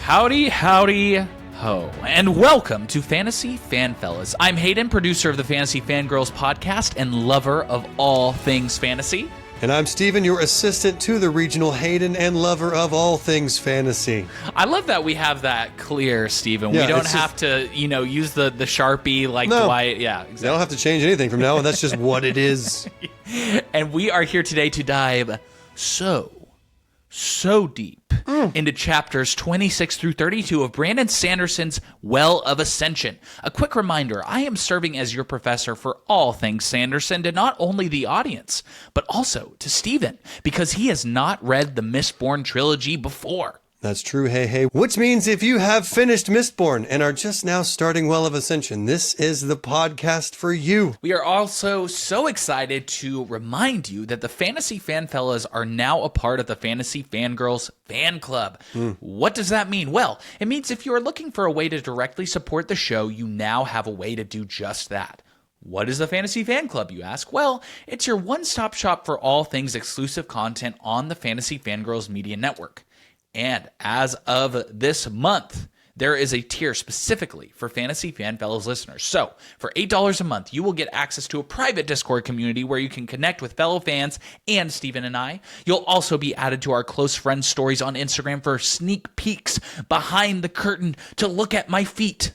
Howdy, howdy, ho, and welcome to Fantasy Fanfellas. I'm Hayden, producer of the Fantasy Fangirls podcast and lover of all things fantasy. And I'm Steven, your assistant to the regional Hayden and lover of all things fantasy. I love that we have that clear, Steven. Yeah, we don't have to, use the Sharpie like no. Dwight. Yeah, exactly. You don't have to change anything from now on. That's just what it is. And we are here today to dive so deep into chapters 26 through 32 of Brandon Sanderson's Well of Ascension. A quick reminder, I am serving as your professor for all things Sanderson to not only the audience, but also to Steven, because he has not read the Mistborn trilogy before. That's true, hey. Which means if you have finished Mistborn and are just now starting Well of Ascension, this is the podcast for you. We are also so excited to remind you that the Fantasy Fanfellas are now a part of the Fantasy Fangirls fan club. What does that mean? Well, it means if you are looking for a way to directly support the show, you now have a way to do just that. What is the Fantasy Fan Club, you ask? Well, it's your one-stop shop for all things exclusive content on the Fantasy Fangirls Media Network. And as of this month, there is a tier specifically for Fantasy Fanfellas listeners. So, for $8 a month, you will get access to a private Discord community where you can connect with fellow fans and Steven and I. You'll also be added to our close friends stories on Instagram for sneak peeks behind the curtain to look at my feet.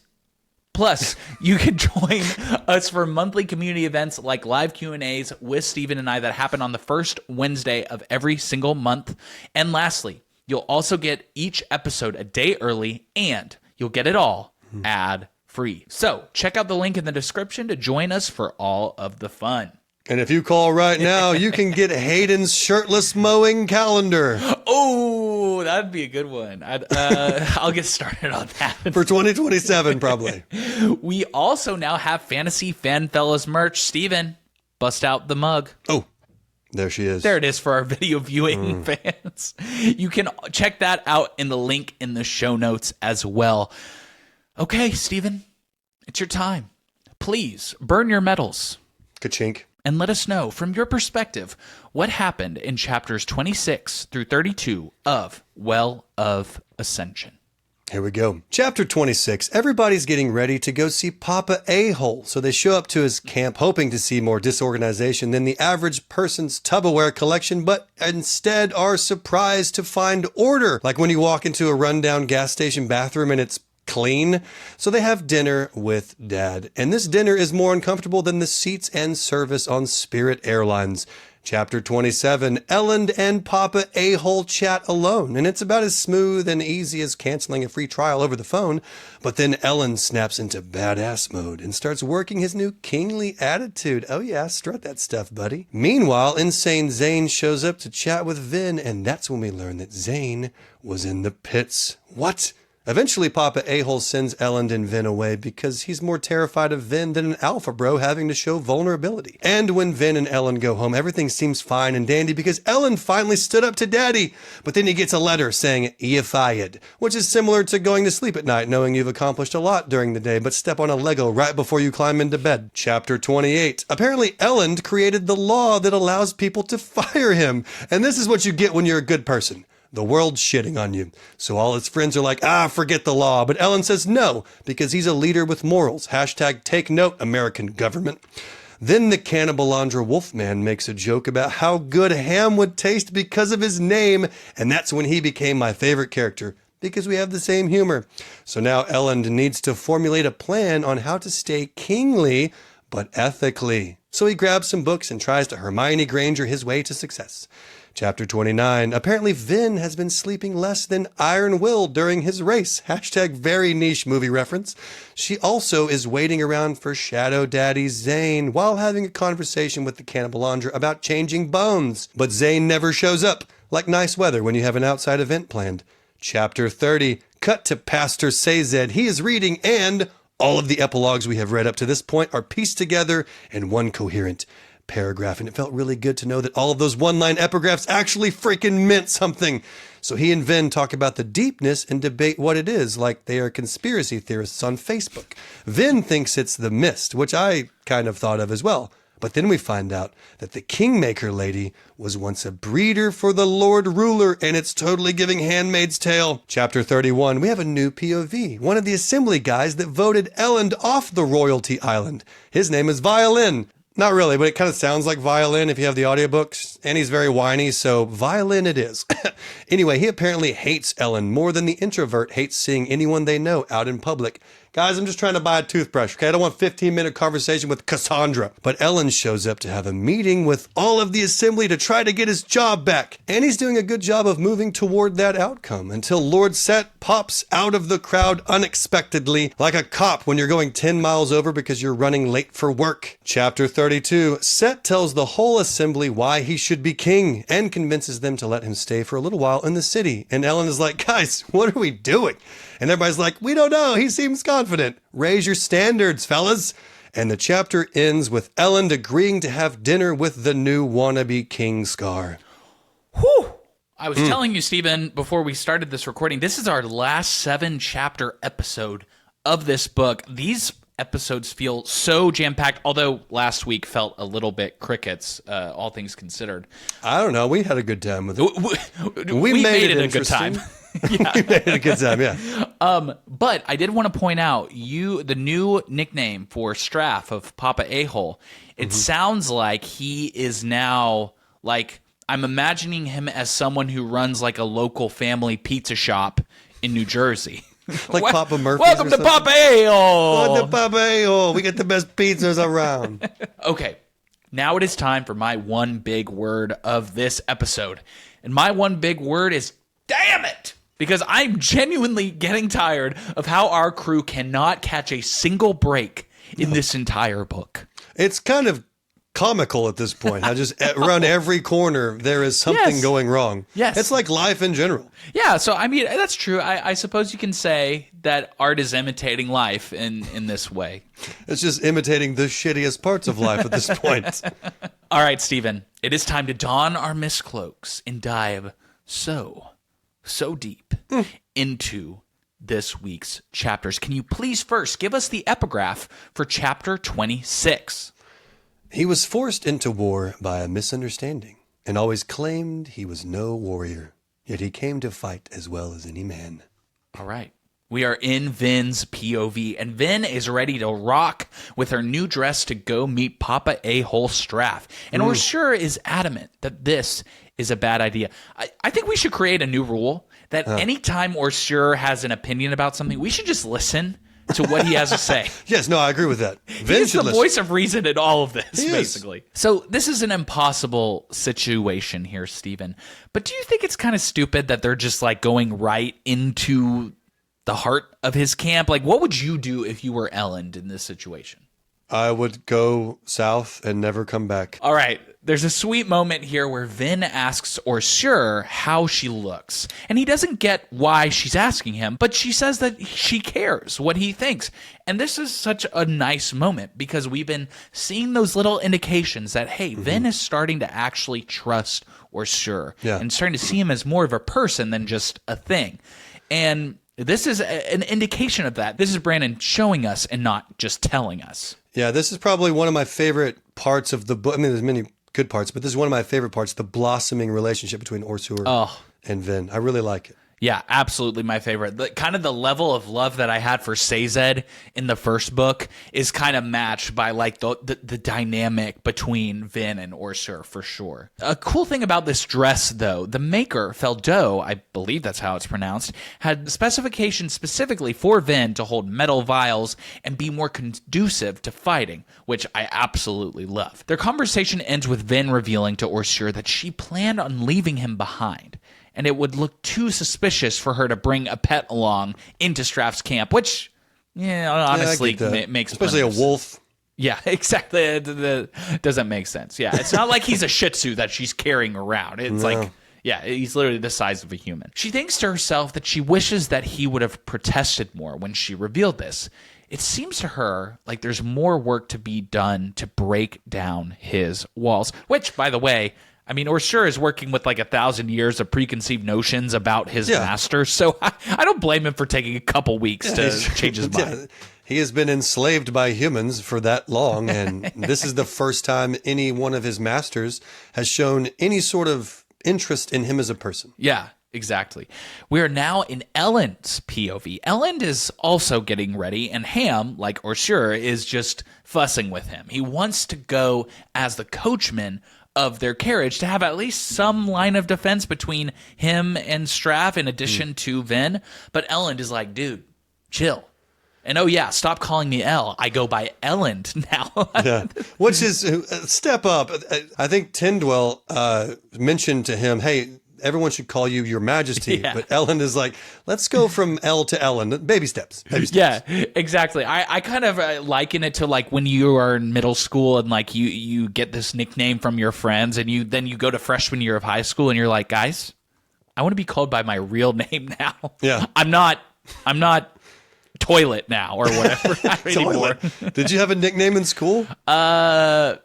Plus, you can join us for monthly community events like live Q&As with Steven and I that happen on the first Wednesday of every single month. And lastly, you'll also get each episode a day early, and you'll get it all ad-free. So check out the link in the description to join us for all of the fun. And if you call right now, you can get Hayden's shirtless mowing calendar. Oh, that'd be a good one. I'll get started on that. For 2027, probably. We also now have Fantasy Fanfellas merch. Steven, bust out the mug. Oh. There she is. There it is for our video viewing fans. You can check that out in the link in the show notes as well. Okay, Steven, it's your time. Please burn your medals. Ka-chink. And let us know, from your perspective, what happened in chapters 26 through 32 of Well of Ascension. Here we go. Chapter 26. Everybody's getting ready to go see Papa A-Hole, so they show up to his camp hoping to see more disorganization than the average person's Tupperware collection, but instead are surprised to find order, like when you walk into a rundown gas station bathroom and it's clean. So they have dinner with Dad, and this dinner is more uncomfortable than the seats and service on Spirit Airlines. Chapter 27, Ellen and Papa A-Hole chat alone, and it's about as smooth and easy as canceling a free trial over the phone, but then Ellen snaps into badass mode and starts working his new kingly attitude. Oh yeah, strut that stuff, buddy. Meanwhile, insane Zane shows up to chat with Vin, and that's when we learn that Zane was in the pits. What? Eventually, Papa A-Hole sends Ellen and Vin away because he's more terrified of Vin than an alpha bro having to show vulnerability. And when Vin and Ellen go home, everything seems fine and dandy because Ellen finally stood up to Daddy. But then he gets a letter saying, "You fired," which is similar to going to sleep at night knowing you've accomplished a lot during the day, but step on a Lego right before you climb into bed. Chapter 28. Apparently, Ellen created the law that allows people to fire him. And this is what you get when you're a good person. The world's shitting on you. So all his friends are like, forget the law. But Ellen says no, because he's a leader with morals. Hashtag take note, American government. Then the Cannibalandra Wolfman makes a joke about how good ham would taste because of his name. And that's when he became my favorite character, because we have the same humor. So now Ellen needs to formulate a plan on how to stay kingly, but ethically. So he grabs some books and tries to Hermione Granger his way to success. Chapter 29. Apparently Vin has been sleeping less than Iron Will during his race. Hashtag very niche movie reference. She also is waiting around for Shadow Daddy Zane while having a conversation with the Cannibalandra about changing bones. But Zane never shows up, like nice weather when you have an outside event planned. Chapter 30. Cut to Pastor Sayzed. He is reading, and all of the epilogues we have read up to this point are pieced together in one coherent paragraph, and it felt really good to know that all of those one-line epigraphs actually freaking meant something. So he and Vin talk about the deepness and debate what it is, like they are conspiracy theorists on Facebook. Vin thinks it's the mist, which I kind of thought of as well. But then we find out that the Kingmaker lady was once a breeder for the Lord Ruler, and it's totally giving Handmaid's Tale. Chapter 31, we have a new POV. One of the assembly guys that voted Elend off the royalty island. His name is Violin. Not really, but it kind of sounds like violin if you have the audiobooks. And he's very whiny, so violin it is. Anyway, he apparently hates Ellen more than the introvert hates seeing anyone they know out in public. Guys, I'm just trying to buy a toothbrush, okay? I don't want a 15-minute conversation with Cassandra. But Ellen shows up to have a meeting with all of the assembly to try to get his job back. And he's doing a good job of moving toward that outcome until Lord Set pops out of the crowd unexpectedly, like a cop when you're going 10 miles over because you're running late for work. Chapter 32, Set tells the whole assembly why he should be king and convinces them to let him stay for a little while in the city. And Ellen is like, guys, what are we doing? And everybody's like, we don't know. He seems confident. Raise your standards, fellas. And the chapter ends with Ellen agreeing to have dinner with the new wannabe King Scar. Whew. I was telling you, Stephen, before we started this recording, this is our last 7-chapter episode of this book. These episodes feel so jam-packed, although last week felt a little bit crickets, all things considered. I don't know. We had a good time with it. We made it a good time. Yeah. We made it a good time, yeah. But I did want to point out, the new nickname for Straff of Papa A-Hole, it sounds like he is now, like, I'm imagining him as someone who runs, like, a local family pizza shop in New Jersey. Like Papa Murphy's. Welcome to Papa A-Hole! Welcome to Papa A-Hole. We get the best pizzas around. Okay, now it is time for my one big word of this episode. And my one big word is, damn it! Because I'm genuinely getting tired of how our crew cannot catch a single break in this entire book. It's kind of comical at this point. How just around every corner there is something going wrong. Yes. It's like life in general. Yeah, so I mean, that's true. I suppose you can say that art is imitating life in this way. It's just imitating the shittiest parts of life at this point. All right, Stephen, it is time to don our mist cloaks and dive so deep into this week's chapters. Can you please first give us the epigraph for chapter 26? He was forced into war by a misunderstanding and always claimed he was no warrior, yet he came to fight as well as any man. All right. We are in Vin's POV, and Vin is ready to rock with her new dress to go meet Papa A-Hole Straff. And Orsur is adamant that this is a bad idea. I think we should create a new rule that anytime Orsur has an opinion about something, we should just listen to what he has to say. Yes, no, I agree with that. He's the voice of reason in all of this, He basically. So this is an impossible situation here, Stephen. But do you think it's kind of stupid that they're just like going right into the heart of his camp? Like, what would you do if you were Elend in this situation? I would go south and never come back. All right. There's a sweet moment here where Vin asks Orsur how she looks. And he doesn't get why she's asking him, but she says that she cares what he thinks. And this is such a nice moment because we've been seeing those little indications that, hey, Vin is starting to actually trust Orsur and starting to see him as more of a person than just a thing. And this is an indication of that. This is Brandon showing us and not just telling us. Yeah, this is probably one of my favorite parts of the book. I mean, there's many good parts, but this is one of my favorite parts, the blossoming relationship between Orsur and Vin. I really like it. Yeah, absolutely my favorite. Kind of the level of love that I had for Sazed in the first book is kind of matched by like the dynamic between Vin and Orsur for sure. A cool thing about this dress, though, the maker, Feldo, I believe that's how it's pronounced, had specifications specifically for Vin to hold metal vials and be more conducive to fighting, which I absolutely love. Their conversation ends with Vin revealing to Orsur that she planned on leaving him behind. And it would look too suspicious for her to bring a pet along into Straff's camp, which, honestly, makes especially a wolf. Yeah, exactly. It doesn't make sense. Yeah, it's not like he's a Shih Tzu that she's carrying around. It's like, yeah, he's literally the size of a human. She thinks to herself that she wishes that he would have protested more when she revealed this. It seems to her like there's more work to be done to break down his walls, which, by the way, I mean, Orsur is working with like 1,000 years of preconceived notions about his master, so I don't blame him for taking a couple weeks to change his mind. he has been enslaved by humans for that long, and this is the first time any one of his masters has shown any sort of interest in him as a person. Yeah, exactly. We are now in Elend's POV. Elend is also getting ready, and Ham, like Orsure, is just fussing with him. He wants to go as the coachman of their carriage to have at least some line of defense between him and Straff in addition to Vin. But Elend is like, dude, chill. And oh yeah, stop calling me L. I go by Elend now. Yeah. Which is step up. I think Tyndwell mentioned to him, hey, everyone should call you Your Majesty. Yeah. But Ellen is like, let's go from L to Ellen. Baby steps. Baby steps. Yeah, exactly. I kind of liken it to like when you are in middle school and like you get this nickname from your friends and you go to freshman year of high school and you're like, guys, I want to be called by my real name now. Yeah. I'm not toilet now or whatever anymore. Did you have a nickname in school? So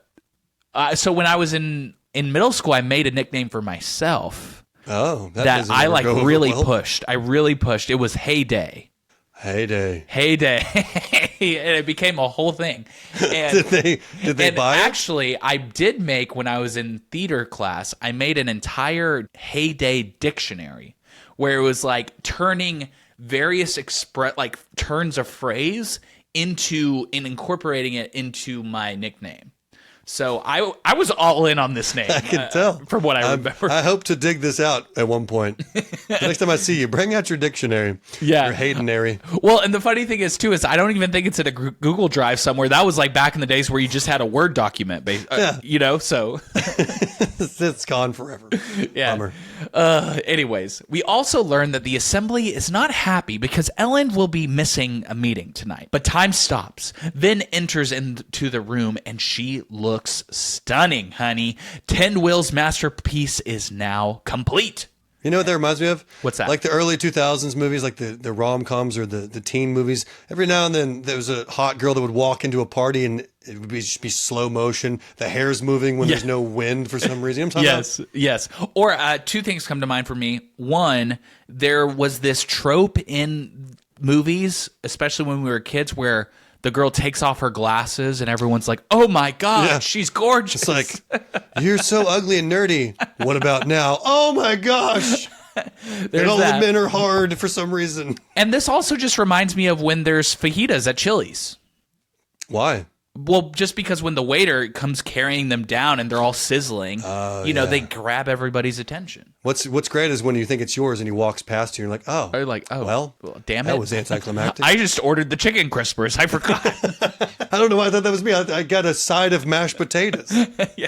when I was in middle school, I made a nickname for myself. Oh, that I like really pushed. I really pushed. It was Heyday. Heyday. And it became a whole thing. And, did they buy it? Actually, I did make, when I was in theater class, I made an entire Heyday dictionary where it was like turning various turns of phrase and incorporating it into my nickname. So I was all in on this name. I can tell. From what I remember. I hope to dig this out at one point. The next time I see you, bring out your dictionary. Yeah. Your Haydenary. Well, and the funny thing is, too, is I don't even think it's in a Google Drive somewhere. That was like back in the days where you just had a Word document, so. It's gone forever. Yeah. Bummer. Anyways, we also learned that the assembly is not happy because Elend will be missing a meeting tonight. But time stops. Vin enters into the room and she looks stunning, honey. Tyndwell's masterpiece is now complete. You know what that reminds me of? What's that? Like the early 2000s movies, like the rom-coms or the teen movies. Every now and then there was a hot girl that would walk into a party and it would just be slow motion. The hair's moving when there's no wind for some reason. Yes. Or two things come to mind for me. One, there was this trope in movies, especially when we were kids, where the girl takes off her glasses and everyone's like, oh my God, she's gorgeous. It's like, you're so ugly and nerdy. What about now? Oh my gosh. And all the men are hard for some reason. And this also just reminds me of when there's fajitas at Chili's. Why? Well, just because when the waiter comes carrying them down and they're all sizzling, they grab everybody's attention. What's great is when you think it's yours and he walks past you and you're like, well, damn it. That was anticlimactic. I just ordered the chicken crispers. I forgot. I don't know why I thought that was me. I got a side of mashed potatoes. Yeah.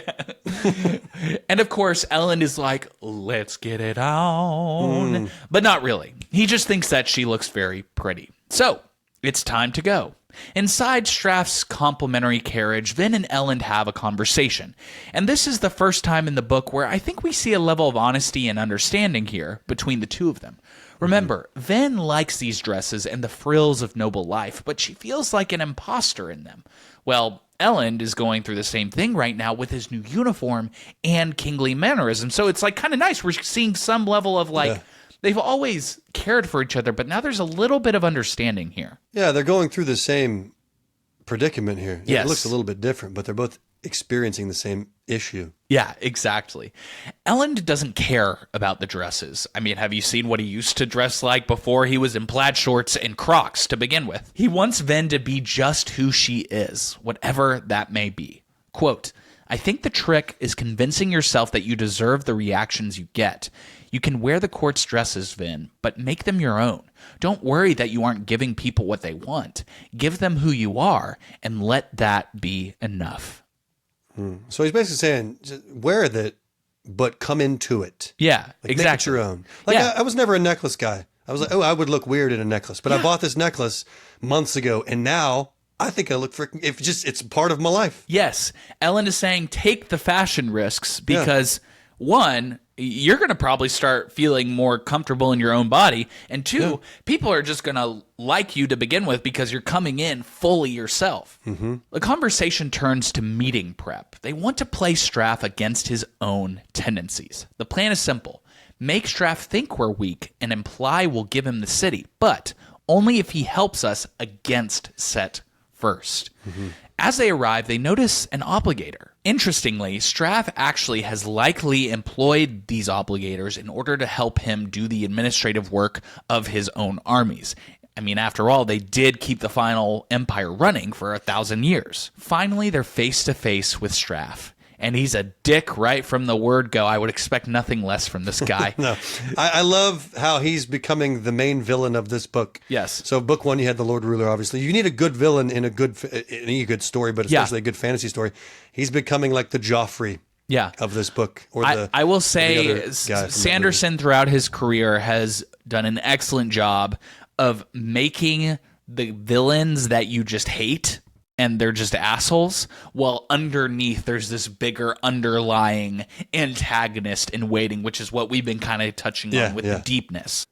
And of course, Ellen is like, let's get it on. But not really. He just thinks that she looks very pretty. So it's time to go. Inside Straff's complimentary carriage, Vin and Elend have a conversation. And this is the first time in the book where I think we see a level of honesty and understanding here between the two of them. Remember, Vin likes these dresses and the frills of noble life, but she feels like an imposter in them. Well, Elend is going through the same thing right now with his new uniform and kingly mannerism. So it's like kind of nice. We're seeing some level of they've always cared for each other, but now there's a little bit of understanding here. Yeah, they're going through the same predicament here. Yes. It looks a little bit different, but they're both experiencing the same issue. Yeah, exactly. Elend doesn't care about the dresses. I mean, have you seen what he used to dress like before he was in plaid shorts and Crocs to begin with? He wants Ven to be just who she is, whatever that may be. Quote, I think the trick is convincing yourself that you deserve the reactions you get. You can wear the court's dresses, Vin, but make them your own. Don't worry that you aren't giving people what they want. Give them who you are, and let that be enough. So he's basically saying, just wear that, but come into it. Yeah, Make exactly. it your own. I was never a necklace guy. I was like, I would look weird in a necklace. But I bought this necklace months ago, and now I think I look freaking... It's part of my life. Yes. Ellen is saying take the fashion risks because, one, you're going to probably start feeling more comfortable in your own body. And two, people are just going to like you to begin with because you're coming in fully yourself. Mm-hmm. The conversation turns to meeting prep. They want to play Straff against his own tendencies. The plan is simple. Make Straff think we're weak and imply we'll give him the city, but only if he helps us against Set first. As they arrive, they notice an obligator. Interestingly, Straff actually has likely employed these obligators in order to help him do the administrative work of his own armies. I mean, after all, they did keep the final empire running for 1,000 years. Finally, they're face to face with Straff. And he's a dick right from the word go. I would expect nothing less from this guy. No, I love how he's becoming the main villain of this book. Yes. So book 1, you had the Lord Ruler, obviously. You need a good villain in any good story, but especially a good fantasy story. He's becoming like the Joffrey of this book. Or I will say Sanderson throughout his career has done an excellent job of making the villains that you just hate and they're just assholes, while underneath there's this bigger underlying antagonist in waiting, which is what we've been kind of touching on with the deepness.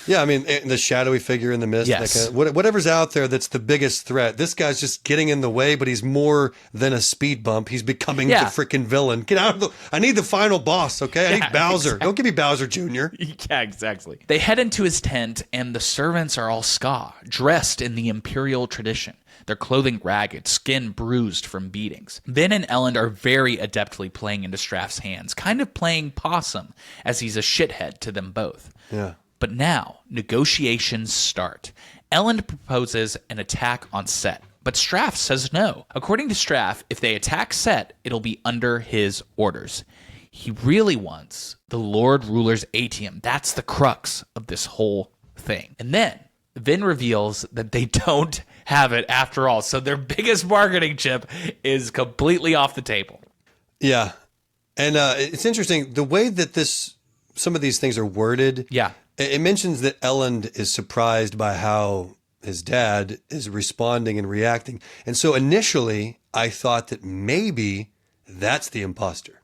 Yeah, I mean, the shadowy figure in the mist, Yes. whatever's out there that's the biggest threat. This guy's just getting in the way, but he's more than a speed bump. He's becoming the freaking villain. Get out of the... I need the final boss, okay? I need Bowser. Exactly. Don't give me Bowser Jr. Yeah, exactly. They head into his tent, and the servants are all ska, dressed in the imperial tradition. Their clothing ragged, skin bruised from beatings. Vin and Elend are very adeptly playing into Straff's hands, kind of playing possum, as he's a shithead to them both. Yeah. But now, negotiations start. Elend proposes an attack on Set, but Straff says no. According to Straff, if they attack Set, it'll be under his orders. He really wants the Lord Ruler's atium. That's the crux of this whole thing. And then Vin reveals that they don't have it after all. So their biggest bargaining chip is completely off the table. Yeah. And it's interesting, the way that some of these things are worded. Yeah. It mentions that Elend is surprised by how his dad is responding and reacting. And so initially, I thought that maybe that's the imposter.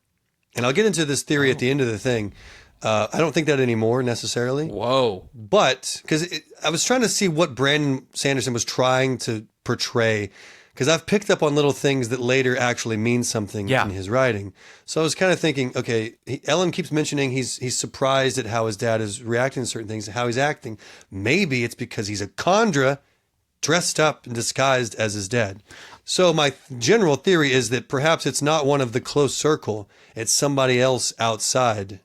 And I'll get into this theory at the end of the thing. I don't think that anymore necessarily. Whoa. But because I was trying to see what Brandon Sanderson was trying to portray, because I've picked up on little things that later actually mean something in his writing. So I was kind of thinking, okay, Elend keeps mentioning he's surprised at how his dad is reacting to certain things, how he's acting. Maybe it's because he's a Khandra dressed up and disguised as his dad. So my general theory is that perhaps it's not one of the close circle. It's somebody else outside.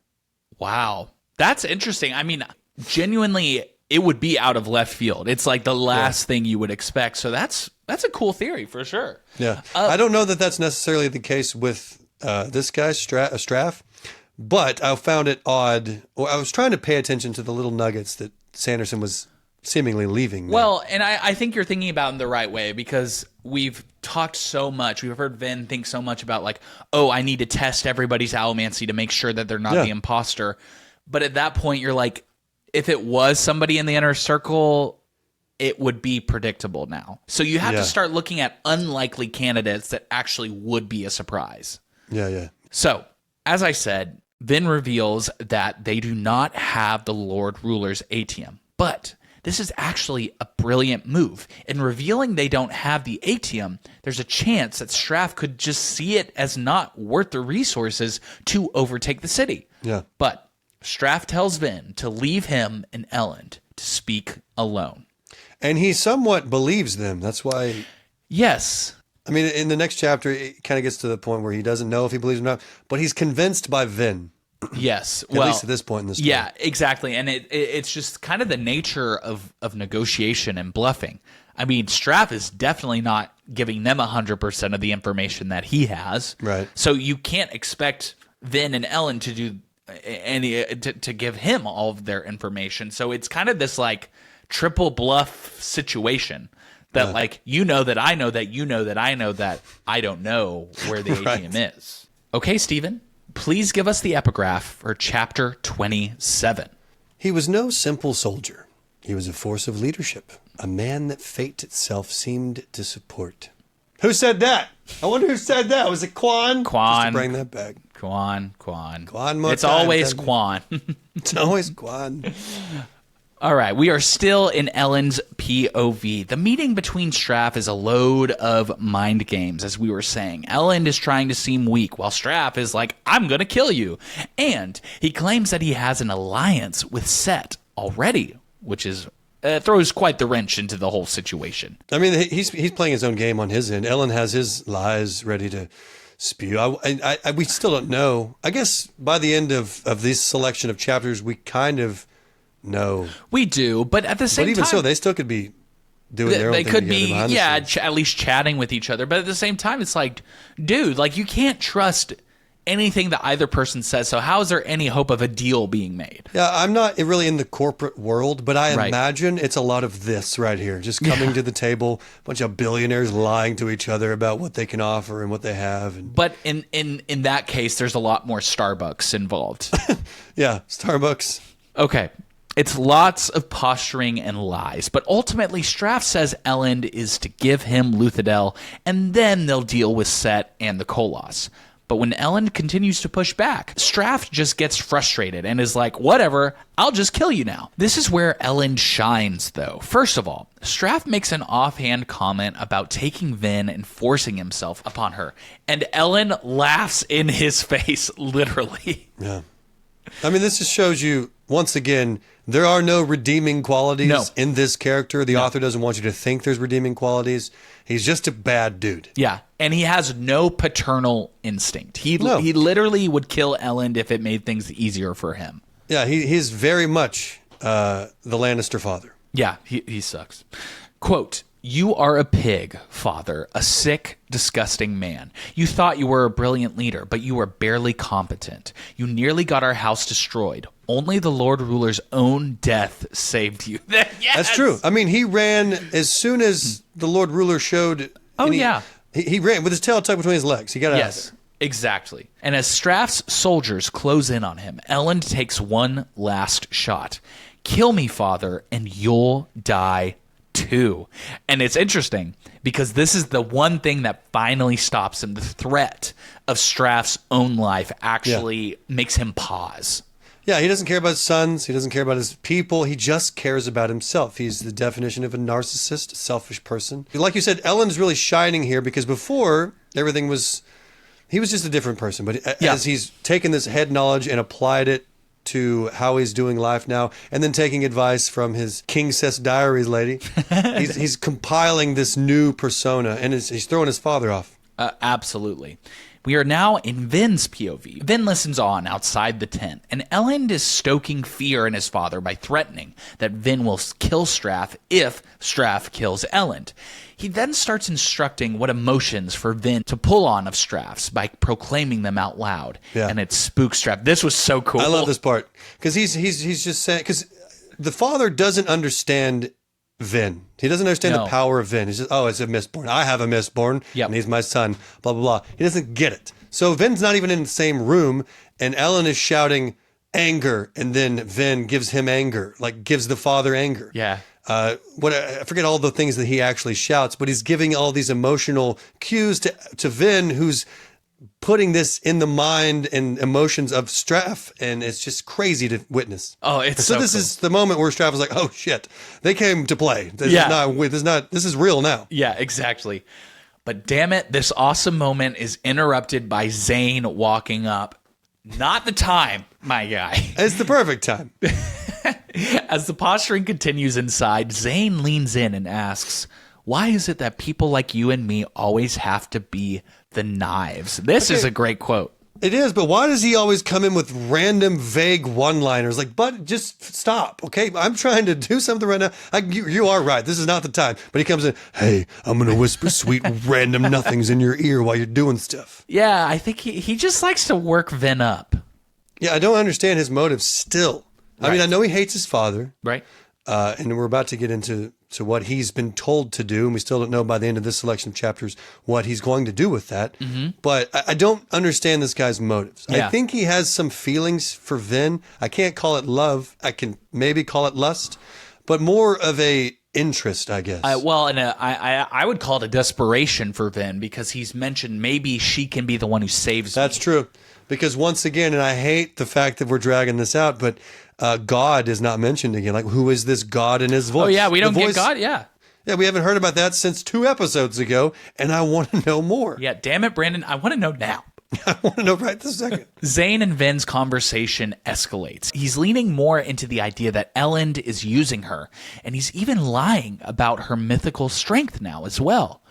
Wow. That's interesting. I mean, genuinely, it would be out of left field. It's like the last thing you would expect. So that's a cool theory for sure. Yeah. I don't know that that's necessarily the case with this guy, Straff, but I found it odd. Or I was trying to pay attention to the little nuggets that Sanderson was seemingly leaving. Well, and I think you're thinking about it in the right way, because we've talked so much. We've heard Vin think so much about like, oh, I need to test everybody's allomancy to make sure that they're not the imposter. But at that point, you're like, if it was somebody in the inner circle, it would be predictable now. So you have to start looking at unlikely candidates that actually would be a surprise. Yeah. So, as I said, Vin reveals that they do not have the Lord Ruler's atium. But this is actually a brilliant move. In revealing they don't have the atium, there's a chance that Straff could just see it as not worth the resources to overtake the city. Yeah. But Straff tells Vin to leave him and Elend to speak alone. And he somewhat believes them. That's why. Yes. I mean, in the next chapter, it kind of gets to the point where he doesn't know if he believes them or not, but he's convinced by Vin. Yes. At least at this point in the story. Yeah, exactly. And it's just kind of the nature of negotiation and bluffing. I mean, Straff is definitely not giving them 100% of the information that he has. Right. So you can't expect Vin and Elend to do to give him all of their information. So it's kind of this like triple bluff situation that like, you know that I know that you know that I know that I don't know where the ATM is. Okay, Steven, please give us the epigraph for chapter 27. He was no simple soldier. He was a force of leadership, a man that fate itself seemed to support. Who said that? I wonder who said that. Was it Quan? Quan. Just to bring that back. Quan. It's always Quan. It's always Quan. All right, we are still in Elend's POV. The meeting between Straff is a load of mind games, as we were saying. Elend is trying to seem weak, while Straff is like, I'm going to kill you. And he claims that he has an alliance with Set already, which is throws quite the wrench into the whole situation. I mean, he's playing his own game on his end. Ellen has his lies ready to spew. We still don't know. I guess by the end of this selection of chapters, we kind of know. We do, but at the same time... But even so, they still could be doing their own thing together behind the scenes. At least chatting with each other. But at the same time, it's like, dude, like, you can't trust anything that either person says. So how is there any hope of a deal being made? Yeah, I'm not really in the corporate world, but I imagine it's a lot of this right here. Just coming to the table, a bunch of billionaires lying to each other about what they can offer and what they have. But in that case, there's a lot more Starbucks involved. Yeah, Starbucks. Okay. It's lots of posturing and lies, but ultimately Straff says Elend is to give him Luthadel, and then they'll deal with Set and the Koloss. But when Elend continues to push back, Straff just gets frustrated and is like, whatever, I'll just kill you now. This is where Elend shines, though. First of all, Straff makes an offhand comment about taking Vin and forcing himself upon her, and Elend laughs in his face, literally. Yeah. I mean, this just shows you, once again, there are no redeeming qualities in this character. The author doesn't want you to think there's redeeming qualities. He's just a bad dude. Yeah, and he has no paternal instinct. He literally would kill Elend if it made things easier for him. Yeah, he's very much the Lannister father. Yeah, he sucks. Quote, "You are a pig, father, a sick, disgusting man. You thought you were a brilliant leader, but you were barely competent. You nearly got our house destroyed. Only the Lord Ruler's own death saved you." Yes! That's true. I mean, he ran as soon as the Lord Ruler showed. He ran with his tail tucked between his legs. He got out of there. Exactly. And as Straff's soldiers close in on him, Elend takes one last shot. "Kill me, father, and you'll die too." And it's interesting because this is the one thing that finally stops him. The threat of Straff's own life actually makes him pause. Yeah, he doesn't care about his sons. He doesn't care about his people. He just cares about himself. He's the definition of a narcissist, a selfish person. Like you said, Ellen's really shining here because before, everything was... He was just a different person. But as he's taken this head knowledge and applied it to how he's doing life now, and then taking advice from his King Seth's Diaries lady, he's compiling this new persona, and he's throwing his father off. Absolutely. We are now in Vin's POV. Vin listens on outside the tent, and Elend is stoking fear in his father by threatening that Vin will kill Straff if Straff kills Elend. He then starts instructing what emotions for Vin to pull on of Straff's by proclaiming them out loud. Yeah. And it spooks Straff. This was so cool. I love this part because he's just saying, because the father doesn't understand Vin. He doesn't understand the power of Vin. He's just, oh, it's a mistborn. I have a mistborn, and he's my son, blah, blah, blah. He doesn't get it. So Vin's not even in the same room, and Ellen is shouting anger, and then Vin gives him anger, like gives the father anger. Yeah. I forget all the things that he actually shouts, but he's giving all these emotional cues to Vin, who's putting this in the mind and emotions of Straff, and it's just crazy to witness. Oh, it's so this cool. is the moment where Straff is like, "Oh shit, they came to play. This is real now." Yeah, exactly. But damn it, this awesome moment is interrupted by Zane walking up. Not the time, my guy. It's the perfect time. As the posturing continues inside, Zane leans in and asks, "Why is it that people like you and me always have to be the knives?" This is a great quote. It is, but why does he always come in with random, vague one-liners? Like, but just stop, okay? I'm trying to do something right now. You are right. This is not the time. But he comes in, "Hey, I'm going to whisper sweet random nothings in your ear while you're doing stuff." Yeah, I think he just likes to work Vin up. Yeah, I don't understand his motives still. Right. I mean, I know he hates his father. Right. And we're about to get into what he's been told to do, and we still don't know by the end of this selection of chapters what he's going to do with that. Mm-hmm. But I don't understand this guy's motives. Yeah. I think he has some feelings for Vin. I can't call it love. I can maybe call it lust, but more of a interest, I guess. I would call it a desperation for Vin because he's mentioned maybe she can be the one who saves me. That's true. Because once again, and I hate the fact that we're dragging this out, but God is not mentioned again. Like, who is this God in his voice? Oh, yeah, we don't get God, yeah. Yeah, we haven't heard about that since 2 episodes ago, and I want to know more. Yeah, damn it, Brandon, I want to know now. I want to know right this second. Zane and Vin's conversation escalates. He's leaning more into the idea that Elend is using her, and he's even lying about her mythical strength now as well.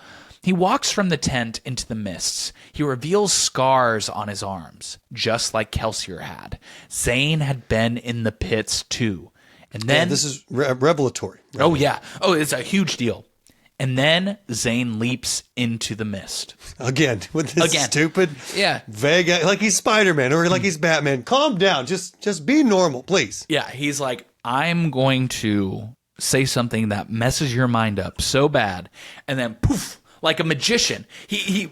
He walks from the tent into the mists. He reveals scars on his arms, just like Kelsier had. Zane had been in the pits too. And then this is revelatory. Oh, yeah. Oh, it's a huge deal. And then Zane leaps into the mist. Again, with this stupid, vague, like he's Spider-Man or like he's Batman. Calm down. Just be normal, please. Yeah, he's like, I'm going to say something that messes your mind up so bad. And then poof, like a magician, he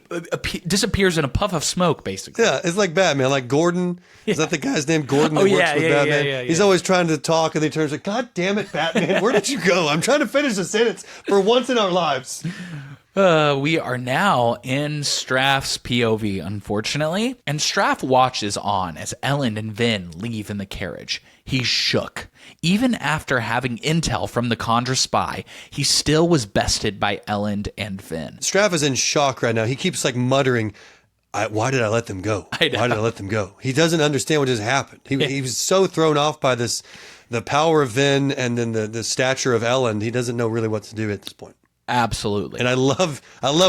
disappears in a puff of smoke, basically. Yeah, it's like Batman, like Gordon. Yeah. Is that the guy's name? Gordon that works with Batman? Yeah. He's always trying to talk, and he turns like, God damn it, Batman, where did you go? I'm trying to finish a sentence for once in our lives. We are now in Straff's POV, unfortunately. And Straff watches on as Elend and Vin leave in the carriage. He's shook. Even after having intel from the Condra spy, he still was bested by Elend and Vin. Straff is in shock right now. He keeps like muttering, why did I let them go? Why did I let them go? He doesn't understand what just happened. He was so thrown off by the power of Vin and then the stature of Elend. He doesn't know really what to do at this point. Absolutely. And I love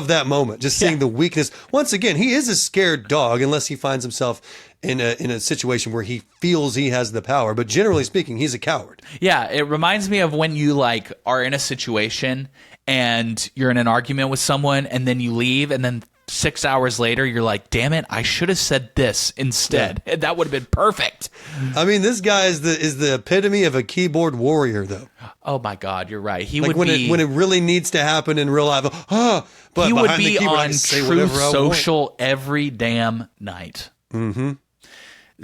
that moment, just seeing the weakness. Once again, he is a scared dog unless he finds himself in a situation where he feels he has the power. But generally speaking, he's a coward. Yeah, it reminds me of when you like are in a situation and you're in an argument with someone and then you leave and then 6 hours later, you're like, damn it, I should have said this instead. Yeah. That would have been perfect. I mean, this guy is the epitome of a keyboard warrior, though. Oh, my God, you're right. He like would be... when it really needs to happen in real life, but he would be keyboard, on True Social every damn night. Mm-hmm.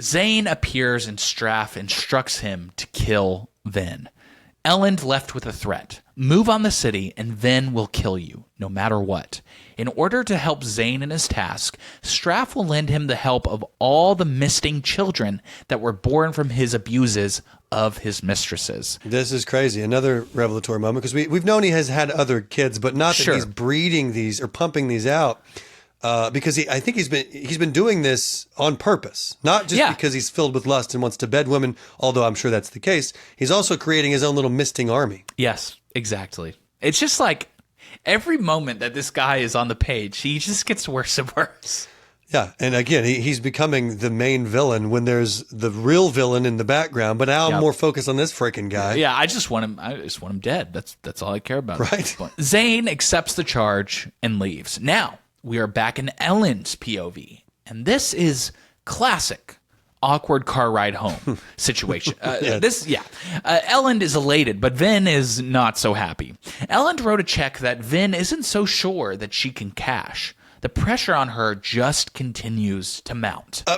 Zane appears and Straff instructs him to kill Vin. Elend left with a threat. Move on the city and Vin will kill you, no matter what. In order to help Zane in his task, Straff will lend him the help of all the misting children that were born from his abuses of his mistresses. This is crazy. Another revelatory moment, because we've known he has had other kids, but not that he's breeding these or pumping these out. Because I think he's been doing this on purpose, not just because he's filled with lust and wants to bed women, although I'm sure that's the case. He's also creating his own little misting army. Yes, exactly. It's just like every moment that this guy is on the page, he just gets worse and worse. Yeah, and again, he's becoming the main villain when there's the real villain in the background. But now I'm more focused on this freaking guy. Yeah, I just want him dead. That's all I care about. Right. Zane accepts the charge and leaves. Now we are back in Elend's POV, and this is classic awkward car ride home situation. Elend is elated, but Vin is not so happy. Elend wrote a check that Vin isn't so sure that she can cash. The pressure on her just continues to mount. I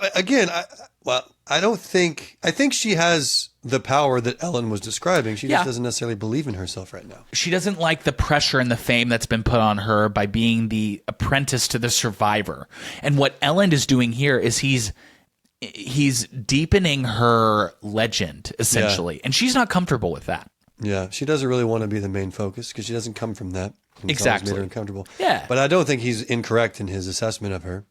think she has the power that Ellen was describing. She just doesn't necessarily believe in herself right now. She doesn't like the pressure and the fame that's been put on her by being the apprentice to the survivor. And what Elend is doing here is he's deepening her legend, essentially. And she's not comfortable with that. Yeah, she doesn't really want to be the main focus because she doesn't come from that. Exactly. Made her uncomfortable. Yeah. But I don't think he's incorrect in his assessment of her.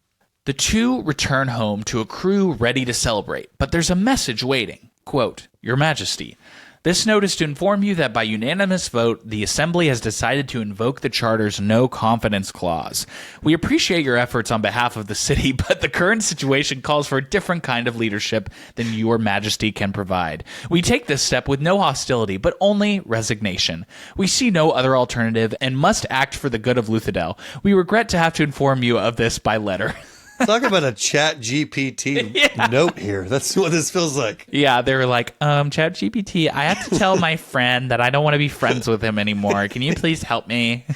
The two return home to a crew ready to celebrate, but there's a message waiting. Quote, Your Majesty, this note is to inform you that by unanimous vote, the Assembly has decided to invoke the Charter's no confidence clause. We appreciate your efforts on behalf of the city, but the current situation calls for a different kind of leadership than Your Majesty can provide. We take this step with no hostility, but only resignation. We see no other alternative and must act for the good of Luthadel. We regret to have to inform you of this by letter. Talk about a chat GPT note here. That's what this feels like. Yeah, they were like, chat GPT, I have to tell my friend that I don't want to be friends with him anymore. Can you please help me?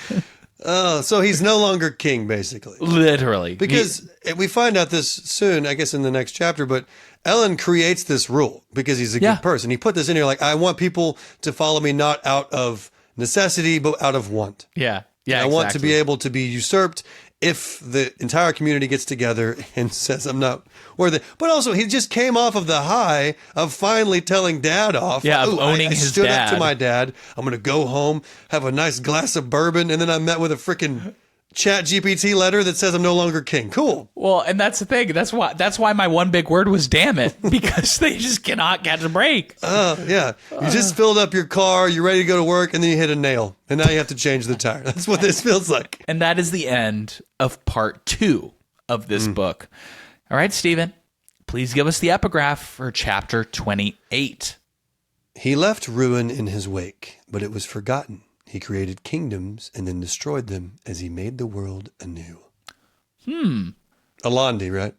So he's no longer king, basically. Literally. Because we find out this soon, I guess in the next chapter, but Ellen creates this rule because he's a good person. He put this in here like, I want people to follow me not out of necessity, but out of want. Yeah. I want to be able to be usurped if the entire community gets together and says I'm not worthy. But also, he just came off of the high of finally telling Dad off. Yeah, of owning his dad. Up to my dad. I'm going to go home, have a nice glass of bourbon, and then I'm met with a freaking Chat GPT letter that says I'm no longer king. Cool. Well, and that's the thing. That's why my one big word was damn it, because they just cannot catch a break. Yeah. You just filled up your car, you're ready to go to work, and then you hit a nail. And now you have to change the tire. That's what this feels like. And that is the end of part 2 of this book. All right, Steven, please give us the epigraph for chapter 28. He left ruin in his wake, but it was forgotten. He created kingdoms and then destroyed them as he made the world anew. Alandi, right?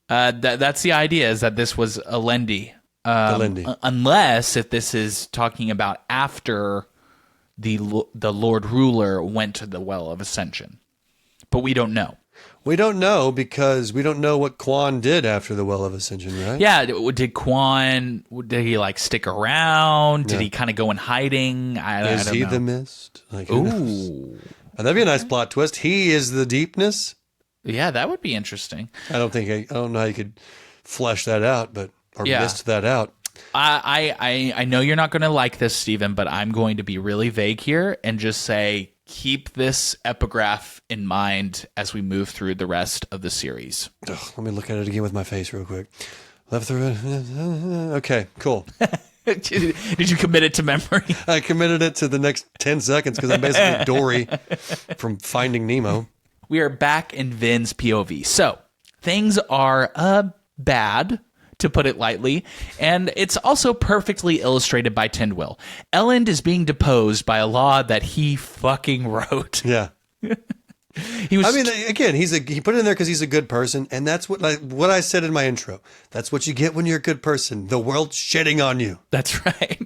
That's the idea, is that this was Alendi. Unless if this is talking about after the Lord Ruler went to the Well of Ascension. But we don't know. We don't know because we don't know what Quan did after the Well of Ascension, right? Yeah, did he like stick around? Did he kind of go in hiding? I don't know. Is he the mist? Like, Ooh. That'd be a nice plot twist. He is the deepness. Yeah, that would be interesting. I don't know how you could flesh that out, mist that out. I know you're not going to like this, Stephen, but I'm going to be really vague here and just say keep this epigraph in mind as we move through the rest of the series. Let me look at it again with my face real quick. Left through it. Okay, cool. Did you commit it to memory? I committed it to the next 10 seconds because I'm basically Dory from Finding Nemo. We are back in Vin's POV. So things are bad, to put it lightly, and it's also perfectly illustrated by Tyndwyl. Elend is being deposed by a law that he fucking wrote. Yeah. Again, he put it in there because he's a good person, and that's what I said in my intro. That's what you get when you're a good person. The world's shitting on you. That's right.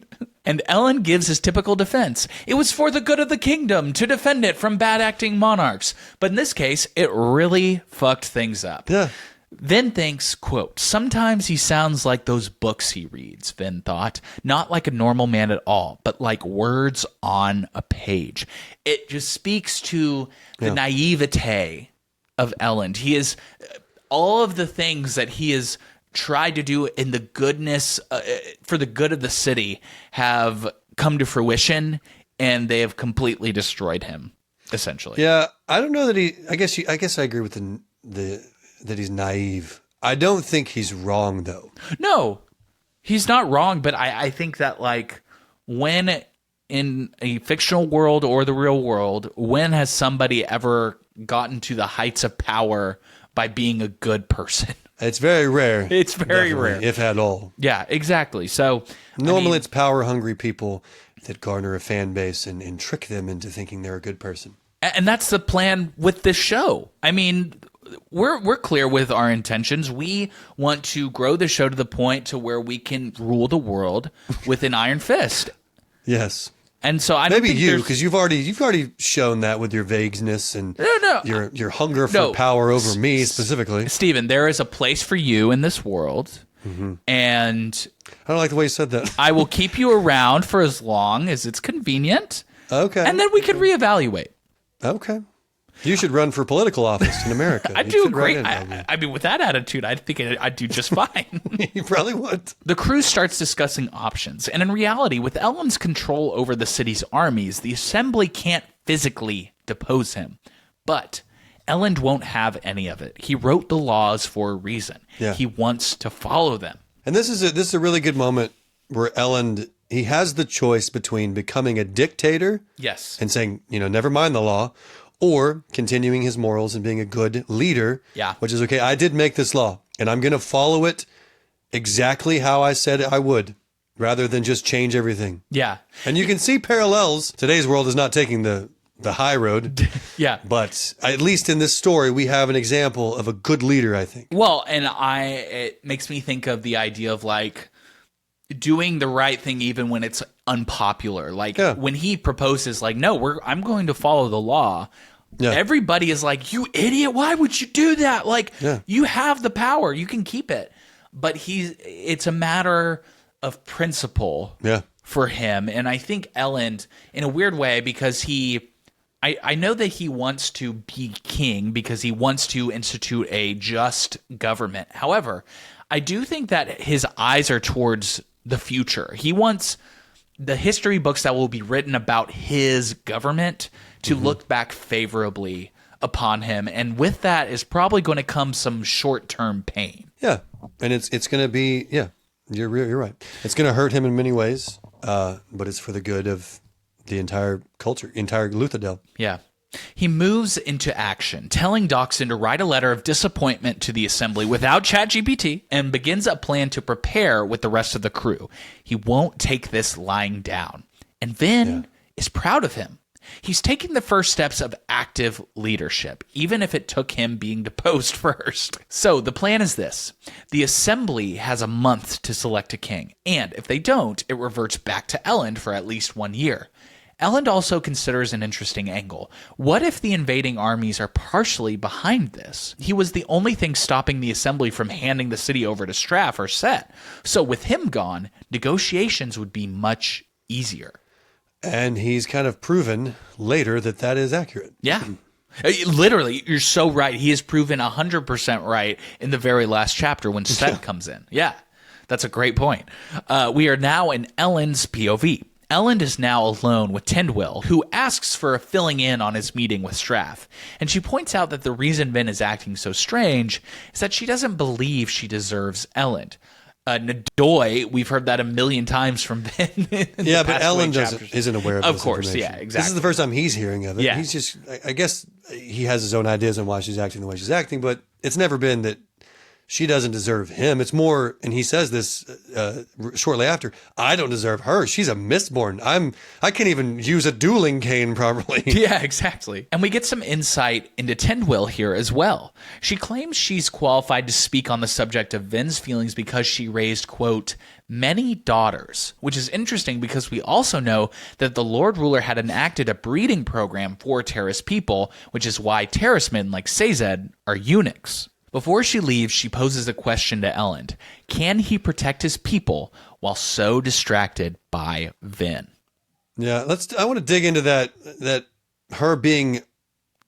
And Elend gives his typical defense. It was for the good of the kingdom to defend it from bad acting monarchs. But in this case, it really fucked things up. Yeah. Vin thinks, quote, sometimes he sounds like those books he reads, Vin thought. Not like a normal man at all, but like words on a page. It just speaks to the naivete of Elend. He is all of the things that he has tried to do in the goodness, for the good of the city, have come to fruition, and they have completely destroyed him, essentially. Yeah, I don't know that I guess I agree with that he's naive. I don't think he's wrong, though. No, he's not wrong, but I think that, like, when in a fictional world or the real world, when has somebody ever gotten to the heights of power by being a good person? It's very rare. It's very rare. If at all. Yeah, exactly. So normally it's power-hungry people that garner a fan base and trick them into thinking they're a good person. And that's the plan with this show. I mean, we're clear with our intentions. We want to grow the show to the point to where we can rule the world with an iron fist. Yes. And so I don't maybe think because you've already shown that with your vagueness and your hunger for power over me specifically. Stephen, there is a place for you in this world, and I don't like the way you said that. I will keep you around for as long as it's convenient. Okay. And then we could reevaluate. Okay. You should run for political office in America. I'd do great. I mean, with that attitude, I think I'd do just fine. You probably would. The crew starts discussing options, and in reality, with Elend's control over the city's armies, the Assembly can't physically depose him. But Elend won't have any of it. He wrote the laws for a reason. Yeah. He wants to follow them. And this is a really good moment where Elend, he has the choice between becoming a dictator, yes, and saying, never mind the law, or continuing his morals and being a good leader, which is, okay, I did make this law, and I'm going to follow it exactly how I said I would, rather than just change everything. Yeah. And you can see parallels. Today's world is not taking the high road. Yeah. But at least in this story, we have an example of a good leader, I think. Well, and it makes me think of the idea of, like, doing the right thing even when it's unpopular. Like, when he proposes, like, no, I'm going to follow the law. Yeah. Everybody is like, you idiot, why would you do that? Like, you have the power, you can keep it. But it's a matter of principle for him. And I think Elend, in a weird way, because I know that he wants to be king because he wants to institute a just government. However, I do think that his eyes are towards the future. He wants the history books that will be written about his government to look back favorably upon him, and with that is probably going to come some short-term pain. Yeah, and it's going to be, you're right. It's going to hurt him in many ways, but it's for the good of the entire culture, entire Luthadel. Yeah. He moves into action, telling Dockson to write a letter of disappointment to the assembly without ChatGPT, and begins a plan to prepare with the rest of the crew. He won't take this lying down. And Vin is proud of him. He's taking the first steps of active leadership, even if it took him being deposed first. So the plan is this. The assembly has a month to select a king, and if they don't, it reverts back to Elend for at least 1 year. Elend also considers an interesting angle. What if the invading armies are partially behind this? He was the only thing stopping the assembly from handing the city over to Straff or Set. So with him gone, negotiations would be much easier. And he's kind of proven later that is accurate. Yeah. Literally, you're so right. He is proven 100% right in the very last chapter when Set comes in. Yeah, that's a great point. We are now in Elend's POV. Elend is now alone with Tindwyl, who asks for a filling in on his meeting with Straff. And she points out that the reason Vin is acting so strange is that she doesn't believe she deserves Elend. Nadoy, we've heard that a million times from Vin. Yeah, but Elend isn't aware of this course, information. yeah, exactly. This is the first time he's hearing of it. Yeah. He's just, I guess he has his own ideas on why she's acting the way she's acting, but it's never been that she doesn't deserve him. It's more, and he says this shortly after, I don't deserve her. She's a mistborn. I can't even use a dueling cane properly. Yeah, exactly. And we get some insight into Tindwyl here as well. She claims she's qualified to speak on the subject of Vin's feelings because she raised, quote, many daughters, which is interesting because we also know that the Lord Ruler had enacted a breeding program for Terrace people, which is why Terracemen like Sazed are eunuchs. Before she leaves, she poses a question to Elend. Can he protect his people while so distracted by Vin? Yeah, I want to dig into that her being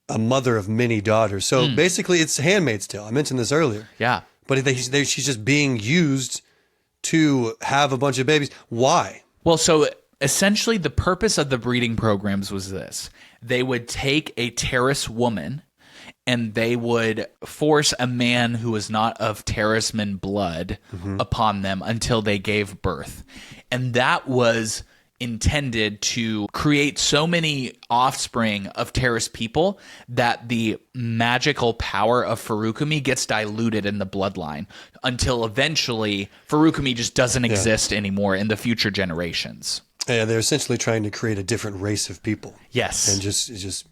a mother of many daughters. So basically it's Handmaid's Tale. I mentioned this earlier. Yeah. But she's just being used to have a bunch of babies. Why? Well, so essentially the purpose of the breeding programs was this. They would take a Terrace woman and they would force a man who was not of Terraceman blood upon them until they gave birth. And that was intended to create so many offspring of Terrace people that the magical power of Furukumi gets diluted in the bloodline until eventually Furukumi just doesn't exist anymore in the future generations. Yeah, they're essentially trying to create a different race of people. Yes. And just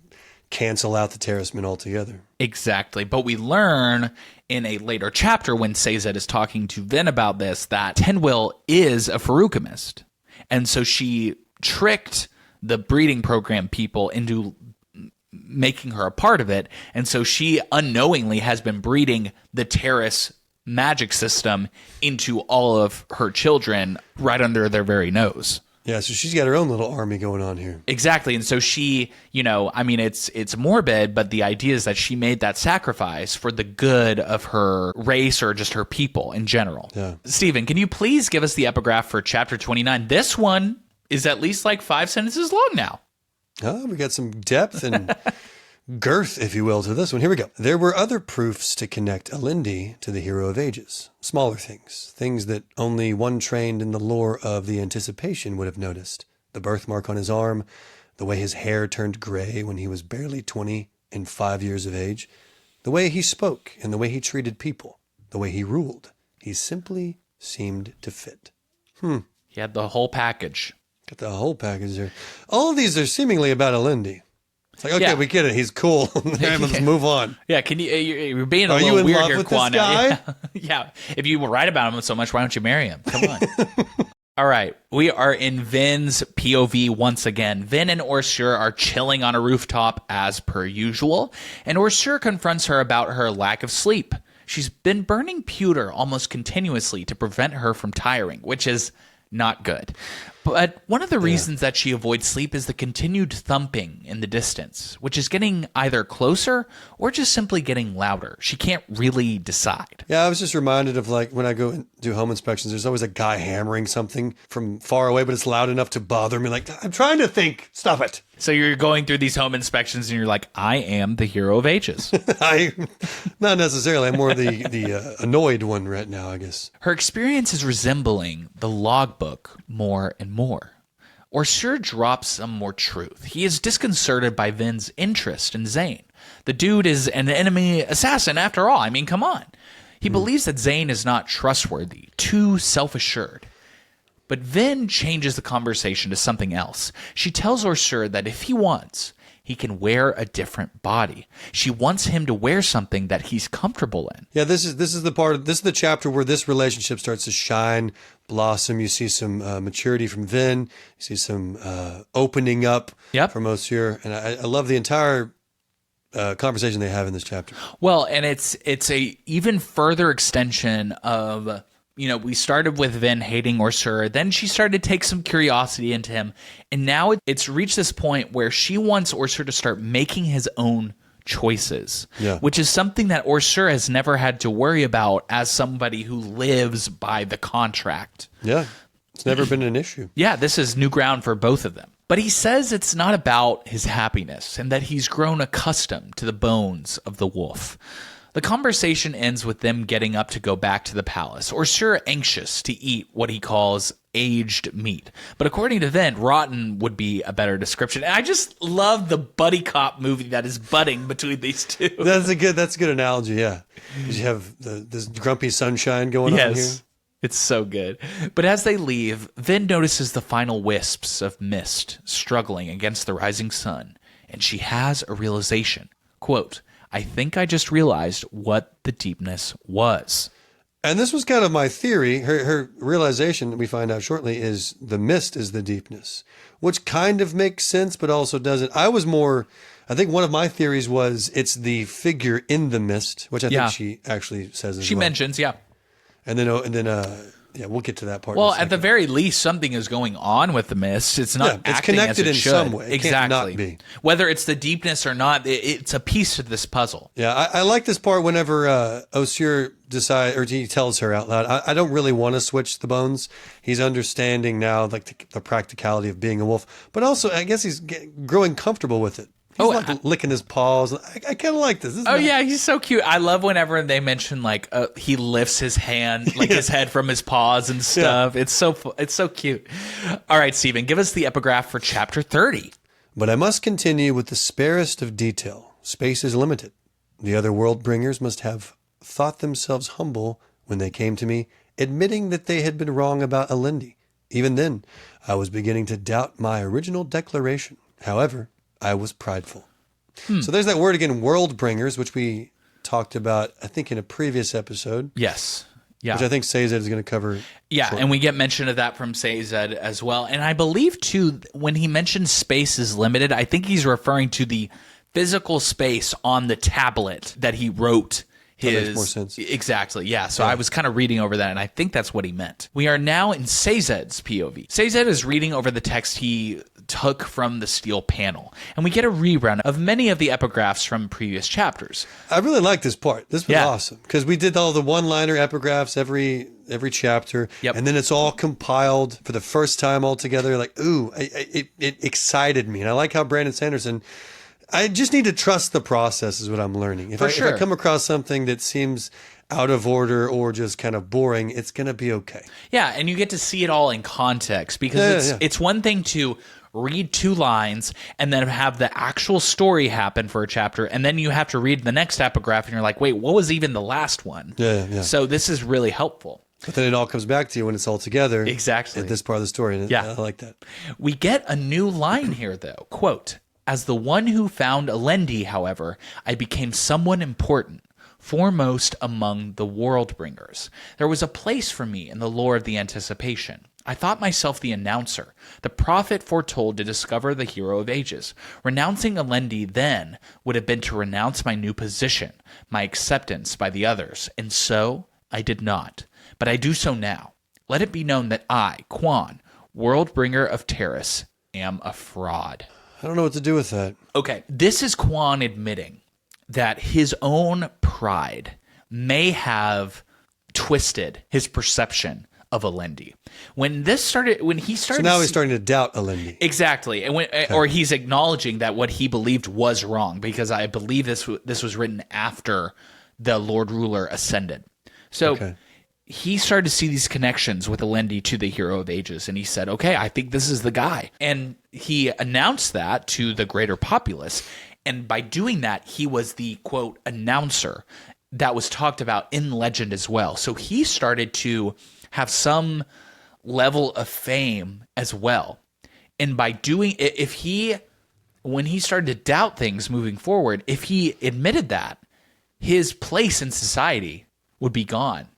cancel out the Terracemen altogether. Exactly. But we learn in a later chapter when Sazed is talking to Vin about this that Tindwyl is a Furukamist. And so she tricked the breeding program people into making her a part of it. And so she unknowingly has been breeding the Terrace magic system into all of her children right under their very nose. Yeah, so she's got her own little army going on here. Exactly. And so she, I mean, it's morbid, but the idea is that she made that sacrifice for the good of her race or just her people in general. Yeah. Stephen, can you please give us the epigraph for chapter 29? This one is at least like 5 sentences long now. Oh, we got some depth and girth, if you will, to this one. Here we go. There were other proofs to connect Alendi to the hero of ages. Smaller things that only one trained in the lore of the anticipation would have noticed. The birthmark on his arm, the way his hair turned gray when he was barely 20 and 5 years of age, the way he spoke and the way he treated people, the way he ruled. He simply seemed to fit. He had the whole package. Got the whole package there. All of these are seemingly about Alendi. It's like, okay, we get it. He's cool. Let's move on. Yeah, can you're being a Are little you in weird love here, with this Kwana. guy? Yeah. If you write about him so much, why don't you marry him? Come on. All right. We are in Vin's POV once again. Vin and Orsur are chilling on a rooftop as per usual, and Orsur confronts her about her lack of sleep. She's been burning pewter almost continuously to prevent her from tiring, which is not good. But one of the reasons that she avoids sleep is the continued thumping in the distance, which is getting either closer or just simply getting louder. She can't really decide. Yeah, I was just reminded of like when I go and do home inspections, there's always a guy hammering something from far away, but it's loud enough to bother me. Like, I'm trying to think. Stop it. So you're going through these home inspections and you're like, I am the hero of ages. Not necessarily. I'm more the annoyed one right now, I guess. Her experience is resembling the logbook more and more. Orsur drops some more truth. He is disconcerted by Vin's interest in Zane. The dude is an enemy assassin after all. I mean, come on. He believes that Zane is not trustworthy, too self-assured. But Vin changes the conversation to something else. She tells Orsur that if he wants, he can wear a different body. She wants him to wear something that he's comfortable in. Yeah, this is the chapter where this relationship starts to shine, blossom. You see some maturity from Vin. You see some opening up from Orsur. And I love the entire conversation they have in this chapter. Well, and it's a even further extension of... we started with Vin hating Orsur, then she started to take some curiosity into him, and now it's reached this point where she wants Orsur to start making his own choices, which is something that Orsur has never had to worry about as somebody who lives by the contract. Yeah, it's never been an issue. Yeah, this is new ground for both of them. But he says it's not about his happiness and that he's grown accustomed to the bones of the wolf. The conversation ends with them getting up to go back to the palace. Orsur anxious to eat what he calls aged meat. But according to Vin, rotten would be a better description. And I just love the buddy cop movie that is budding between these two. That's a good analogy, yeah. Because you have this grumpy sunshine going on here. It's so good. But as they leave, Vin notices the final wisps of mist struggling against the rising sun. And she has a realization. Quote, I think I just realized what the deepness was. And this was kind of my theory. Her realization, we find out shortly, is the mist is the deepness, which kind of makes sense, but also doesn't. I think one of my theories was it's the figure in the mist, which I think she actually says as well. She mentions, And then we'll get to that part. Well, at the very least, something is going on with the mist. It's not it's acting connected as it in should. some way. It exactly. can't not be. Whether it's the deepness or not, it's a piece of this puzzle. Yeah, I like this part whenever Orsur he tells her out loud, I don't really want to switch the bones. He's understanding now like the practicality of being a wolf, but also I guess he's growing comfortable with it. He's licking his paws. I kind of like this. He's so cute. I love whenever they mention like he lifts his hand, like his head from his paws and stuff. Yeah. It's so cute. All right, Steven, give us the epigraph for chapter 30. But I must continue with the sparest of detail. Space is limited. The other world bringers must have thought themselves humble when they came to me, admitting that they had been wrong about Alendi. Even then, I was beginning to doubt my original declaration. However, I was prideful. So there's that word again, world bringers, which we talked about, I think, in a previous episode. Yes. Yeah. Which I think Sazed is going to cover. Yeah, shortly. and we get mention of that from Sazed as well. And I believe, too, when he mentions space is limited, I think he's referring to the physical space on the tablet that he wrote. That makes more sense. Exactly, yeah. So I was kind of reading over that, and I think that's what he meant. We are now in Sazed's POV. Sazed is reading over the text he took from the steel panel, and we get a rerun of many of the epigraphs from previous chapters. I really like this part. This was awesome, because we did all the one-liner epigraphs every chapter, and then it's all compiled for the first time all together. Like, ooh, it excited me. And I like how Brandon Sanderson... I just need to trust the process is what I'm learning. If I come across something that seems out of order or just kind of boring, it's going to be okay. Yeah, and you get to see it all in context because it's one thing to read 2 lines and then have the actual story happen for a chapter, and then you have to read the next epigraph and you're like, wait, what was even the last one? Yeah. So this is really helpful. But then it all comes back to you when it's all together. Exactly. At this part of the story. And I like that. We get a new line here, though. Quote, as the one who found Alendi, however, I became someone important, foremost among the world bringers. There was a place for me in the lore of the anticipation. I thought myself the announcer, the prophet foretold to discover the hero of ages. Renouncing Alendi then would have been to renounce my new position, my acceptance by the others, and so I did not. But I do so now. Let it be known that I, Quan, Worldbringer of Terrace, am a fraud. I don't know what to do with that. Okay, this is Quan admitting that his own pride may have twisted his perception of Alendi. When he started, So now he's starting to doubt Alendi. Exactly, and or he's acknowledging that what he believed was wrong, because I believe this was written after the Lord Ruler ascended. So he started to see these connections with Alendi to the Hero of Ages, and he said, "Okay, I think this is the guy." And he announced that to the greater populace, and by doing that, he was the quote announcer that was talked about in legend as well. So he started to have some level of fame as well. And by doing it, when he started to doubt things moving forward, if he admitted that, his place in society would be gone.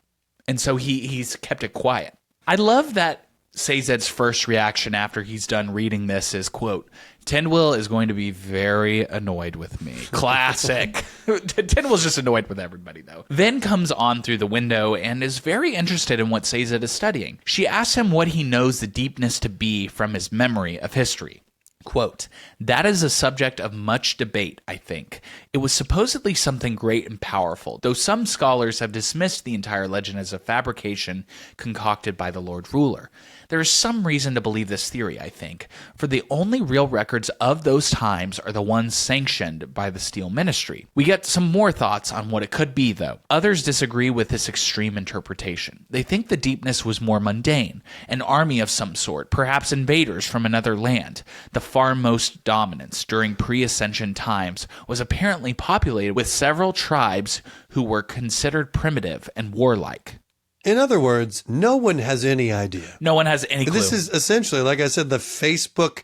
And so he's kept it quiet. I love that Sazed's first reaction after he's done reading this is, quote, "Tindwyl is going to be very annoyed with me." Classic. Tindwyl's just annoyed with everybody, though. Then comes on through the window and is very interested in what Sazed is studying. She asks him what he knows the deepness to be from his memory of history. Quote, "That is a subject of much debate, I think. It was supposedly something great and powerful, though some scholars have dismissed the entire legend as a fabrication concocted by the Lord Ruler. There is some reason to believe this theory, I think, for the only real records of those times are the ones sanctioned by the Steel Ministry. We get some more thoughts on what it could be, though. Others disagree with this extreme interpretation. They think the deepness was more mundane, an army of some sort, perhaps invaders from another land. The farmost dominance during pre-Ascension times was apparently populated with several tribes who were considered primitive and warlike." In other words, no one has any idea. No one has any clue. This is essentially, like I said, the Facebook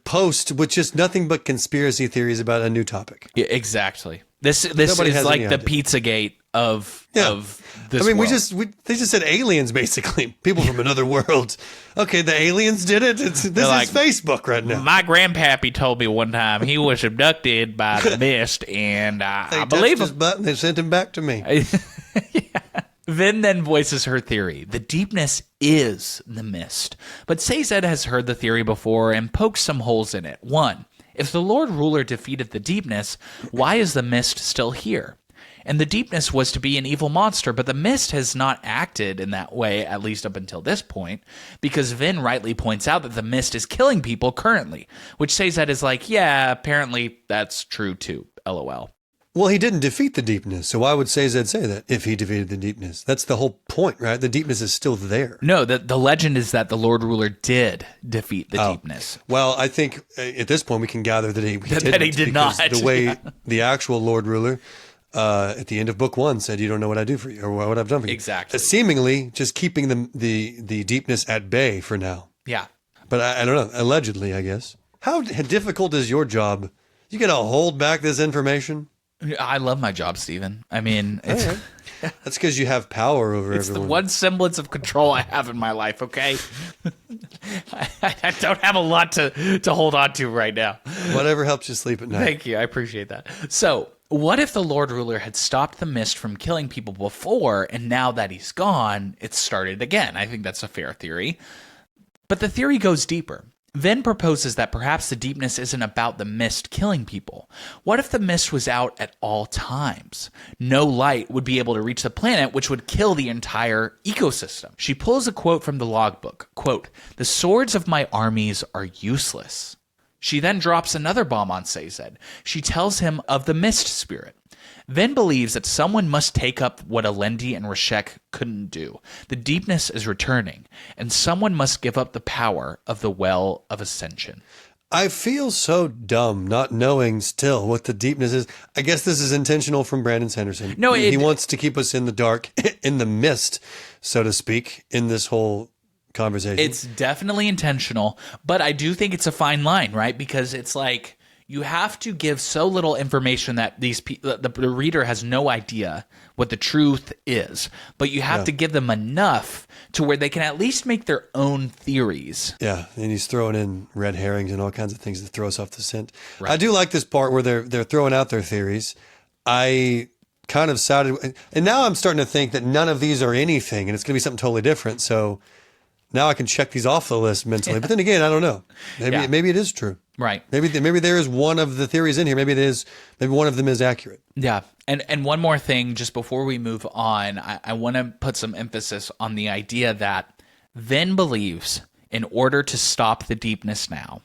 post with just nothing but conspiracy theories about a new topic. Yeah, exactly. This is like the Pizzagate of this I mean, world. they just said aliens, basically. People from another world. Okay, the aliens did it. This is Facebook right now. My grandpappy told me one time he was abducted by the mist, and I believe his button. They sent him back to me. Yeah. Vin then voices her theory. The deepness is the mist. But Sazed has heard the theory before and pokes some holes in it. 1. If the Lord Ruler defeated the deepness, why is the mist still here? And the deepness was to be an evil monster, but the mist has not acted in that way, at least up until this point, because Vin rightly points out that the mist is killing people currently, which Sazed is like, yeah, apparently that's true too, LOL. Well, he didn't defeat the deepness, so why would Sazed say that if he defeated the deepness? That's the whole point, right? The deepness is still there. No, the legend is that the Lord Ruler did defeat the deepness. Well, I think at this point we can gather that he did not. The way the actual Lord Ruler at the end of book 1 said, "You don't know what I do for you, or what I've done for you." Exactly. Seemingly just keeping the deepness at bay for now. Yeah. But I don't know. Allegedly, I guess. How difficult is your job? You got to hold back this information? I love my job, Steven. I mean, it's, right. That's because you have power over it's everyone. the one semblance of control I have in my life, okay? I don't have a lot to hold on to right now. Whatever helps you sleep at night. Thank you. I appreciate that. So, what if the Lord Ruler had stopped the mist from killing people before, and now that he's gone, it's started again? I think that's a fair theory. But the theory goes deeper. Vin proposes that perhaps the deepness isn't about the mist killing people. What if the mist was out at all times? No light would be able to reach the planet, which would kill the entire ecosystem. She pulls a quote from the logbook. Quote, "The swords of my armies are useless." She then drops another bomb on Sazed. She tells him of the mist spirit. Vin believes that someone must take up what Alendi and Rashek couldn't do. The deepness is returning, and someone must give up the power of the Well of Ascension. I feel so dumb not knowing still what the deepness is. I guess this is intentional from Brandon Sanderson. No, he wants to keep us in the dark, in the mist, so to speak, in this whole conversation. It's definitely intentional, but I do think it's a fine line, right? Because it's like, you have to give so little information that the reader has no idea what the truth is, but you have to give them enough to where they can at least make their own theories. Yeah, and he's throwing in red herrings and all kinds of things to throw us off the scent. Right. I do like this part where they're throwing out their theories. I kind of sided, and now I'm starting to think that none of these are anything, and it's going to be something totally different. So now I can check these off the list mentally. But then again, I don't know. Maybe it is true. Right. Maybe there is one of the theories in here. Maybe one of them is accurate. Yeah. And one more thing, just before we move on, I want to put some emphasis on the idea that Vin believes in order to stop the deepness now,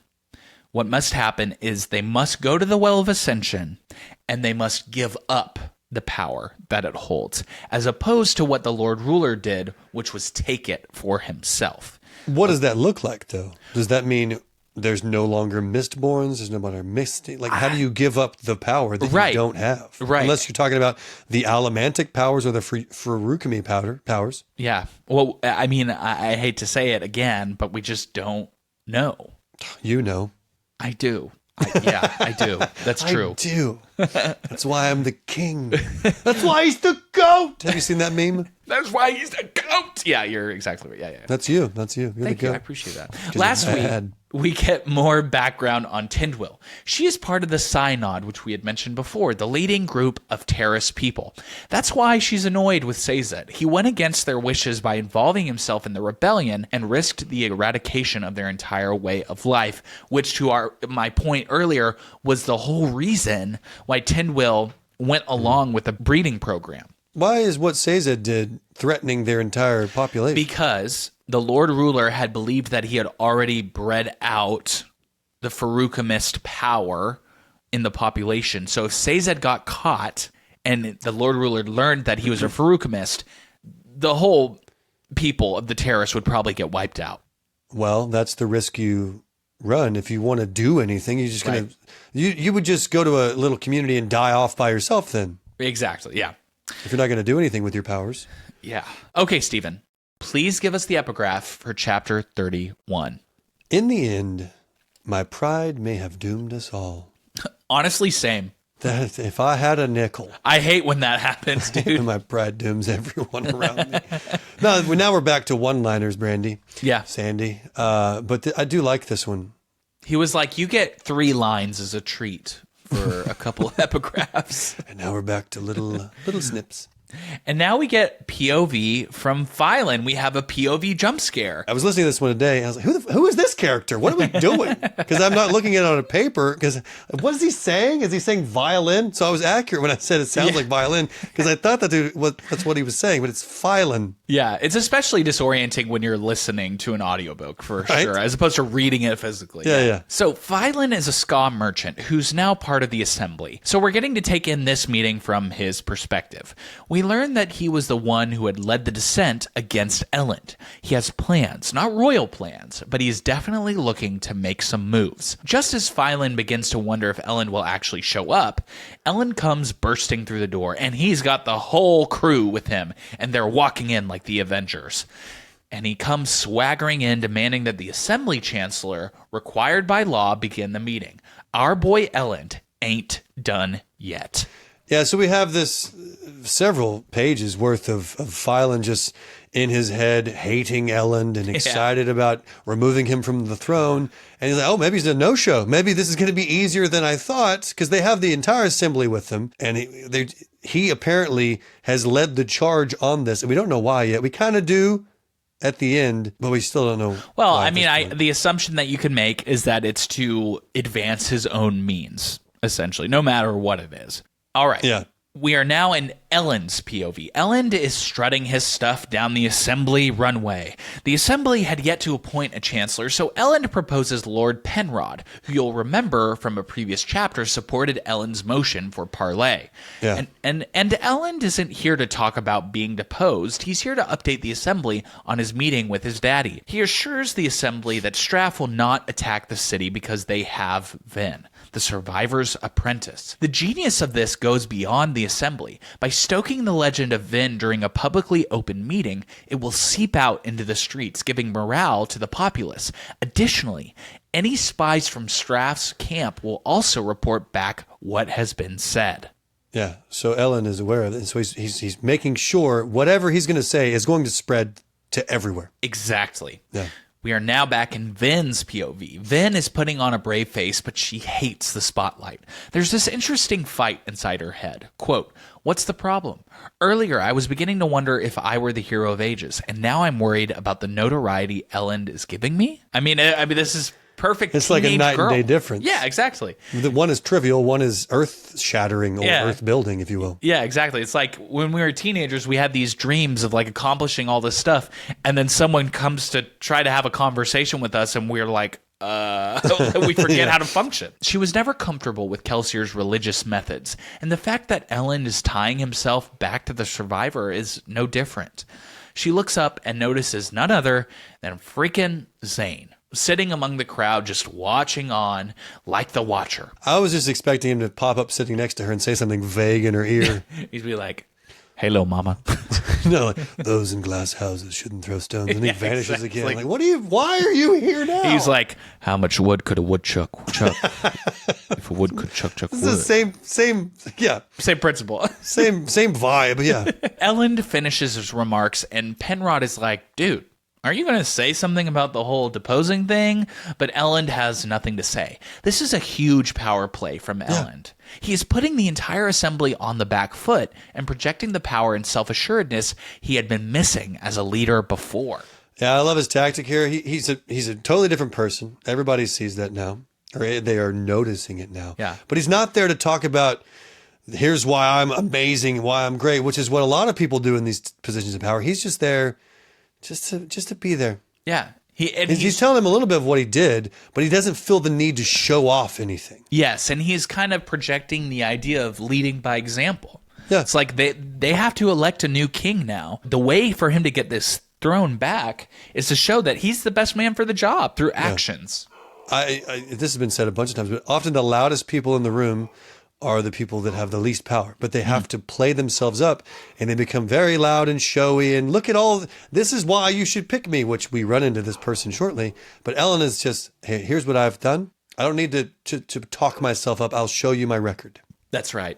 what must happen is they must go to the Well of Ascension and they must give up the power that it holds, as opposed to what the Lord Ruler did, which was take it for himself. What does that look like, though? Does that mean there's no longer Mistborns? There's no longer Misty? Like, how do you give up the power that you don't have? Right. Unless you're talking about the Allomantic powers or the Furukami powers. Yeah. Well, I mean, I hate to say it again, but we just don't know. You know. I do. I do. That's true. I do. That's why I'm the king. That's why he's the GOAT. Have you seen that meme? That's why he's the GOAT. Yeah, you're exactly right. Yeah. That's you. You're Thank the you. GOAT. I appreciate that. Last week, we get more background on Tindwyl. She is part of the Synod, which we had mentioned before, the leading group of Terrace people. That's why she's annoyed with Sazed. He went against their wishes by involving himself in the rebellion and risked the eradication of their entire way of life, which, to my point earlier, was the whole reason why Tindwyl went along with the breeding program. Why is what Sazed did threatening their entire population? Because the Lord Ruler had believed that he had already bred out the Farukamist power in the population. So if Sazed got caught and the Lord Ruler learned that he was a Farukamist, the whole people of the Terrace would probably get wiped out. Well, that's the risk you run. If you want to do anything, you're just going to... You would just go to a little community and die off by yourself then. Exactly, yeah. If you're not going to do anything with your powers. Yeah. Okay, Stephen. Please give us the epigraph for chapter 31. In the end, my pride may have doomed us all. Honestly, same. That if I had a nickel. I hate when that happens, dude. My pride dooms everyone around me. Now we're back to one-liners, Brandy. Yeah. Sandy. But I do like this one. He was like, you get 3 lines as a treat for a couple of epigraphs. And now we're back to little snips. And now we get POV from Phylon. We have a POV jump scare. I was listening to this one today. I was like, who is this character? What are we doing? Because I'm not looking at it on a paper. Because what is he saying? Is he saying violin? So I was accurate when I said it sounds like violin. Because I thought that's what he was saying. But it's Phylon. Yeah, it's especially disorienting when you're listening to an audiobook, for sure, as opposed to reading it physically. Yeah. So Phylon is a ska merchant who's now part of the assembly. So we're getting to take in this meeting from his perspective. We learn that he was the one who had led the descent against Elend. He has plans, not royal plans, but he is definitely looking to make some moves. Just as Phylon begins to wonder if Elend will actually show up, Elend comes bursting through the door, and he's got the whole crew with him, and they're walking in like the Avengers. And he comes swaggering in, demanding that the Assembly Chancellor, required by law, begin the meeting. Our boy Elend ain't done yet. Yeah, so we have this several pages worth of Phylon just in his head hating Elend and excited about removing him from the throne. And he's like, oh, maybe he's a no-show. Maybe this is going to be easier than I thought, because they have the entire assembly with them. And he apparently has led the charge on this. And we don't know why yet. We kind of do at the end, but we still don't know. Well, I mean, the assumption that you can make is that it's to advance his own means, essentially, no matter what it is. All right. Yeah. We are now in Elend's POV. Elend is strutting his stuff down the assembly runway. The assembly had yet to appoint a chancellor, so Elend proposes Lord Penrod, who you'll remember from a previous chapter supported Elend's motion for parley. Yeah. And Elend isn't here to talk about being deposed. He's here to update the assembly on his meeting with his daddy. He assures the assembly that Straff will not attack the city because they have Vin, the survivor's apprentice. The genius of this goes beyond the assembly. By stoking the legend of Vin during a publicly open meeting, it will seep out into the streets, giving morale to the populace. Additionally, any spies from Straff's camp will also report back what has been said. Yeah, so Elend is aware of it. So he's making sure whatever he's going to say is going to spread to everywhere. Exactly. Yeah. We are now back in Vin's POV. Vin is putting on a brave face, but she hates the spotlight. There's this interesting fight inside her head. Quote, "What's the problem? Earlier, I was beginning to wonder if I were the hero of ages, and now I'm worried about the notoriety Ellen is giving me." I mean, this is perfect. It's like a night girl. and day difference. Yeah, exactly. The one is trivial, one is earth-shattering or earth-building, if you will. Yeah, exactly. It's like when we were teenagers, we had these dreams of like accomplishing all this stuff, and then someone comes to try to have a conversation with us, and we're like, we forget how to function. She was never comfortable with Kelsier's religious methods, and the fact that Ellen is tying himself back to the survivor is no different. She looks up and notices none other than freaking Zane, sitting among the crowd, just watching on like the Watcher. I was just expecting him to pop up sitting next to her and say something vague in her ear. He'd be like, "Hey, little mama." No, like, "Those in glass houses shouldn't throw stones." And he vanishes again. Like, why are you here now? He's like, "How much wood could a woodchuck chuck? If a wood could chuck wood." This is the Same principle. same vibe, yeah. Ellen finishes his remarks, and Penrod is like, "Dude, are you going to say something about the whole deposing thing?" But Elend has nothing to say. This is a huge power play from Elend. He is putting the entire assembly on the back foot and projecting the power and self-assuredness he had been missing as a leader before. Yeah, I love his tactic here. He's a totally different person. Everybody sees that now, or they are noticing it now. Yeah. But he's not there to talk about, here's why I'm amazing, why I'm great, which is what a lot of people do in these positions of power. He's just there just to be there. Yeah. He's telling him a little bit of what he did, but he doesn't feel the need to show off anything. Yes, and he's kind of projecting the idea of leading by example. Yeah. It's like they have to elect a new king now. The way for him to get this throne back is to show that he's the best man for the job through actions. This has been said a bunch of times, but often the loudest people in the room are the people that have the least power, but they have to play themselves up, and they become very loud and showy, and look at all, this is why you should pick me, which we run into this person shortly. But Ellen is just, hey, here's what I've done. I don't need to talk myself up. I'll show you my record. That's right.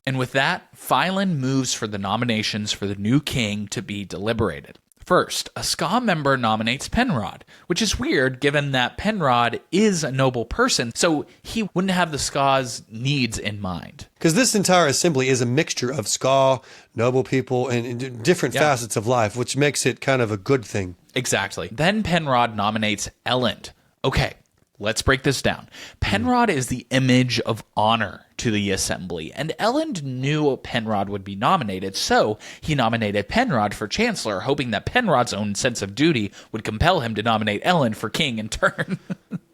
And with that, Phylon moves for the nominations for the new king to be deliberated. First, a ska member nominates Penrod, which is weird given that Penrod is a noble person, so he wouldn't have the ska's needs in mind. Because this entire assembly is a mixture of ska, noble people, and different facets of life, which makes it kind of a good thing. Exactly. Then Penrod nominates Elend. Okay, let's break this down. Penrod is the image of honor to the assembly, and Elend knew Penrod would be nominated, so he nominated Penrod for chancellor, hoping that Penrod's own sense of duty would compel him to nominate Elend for king in turn.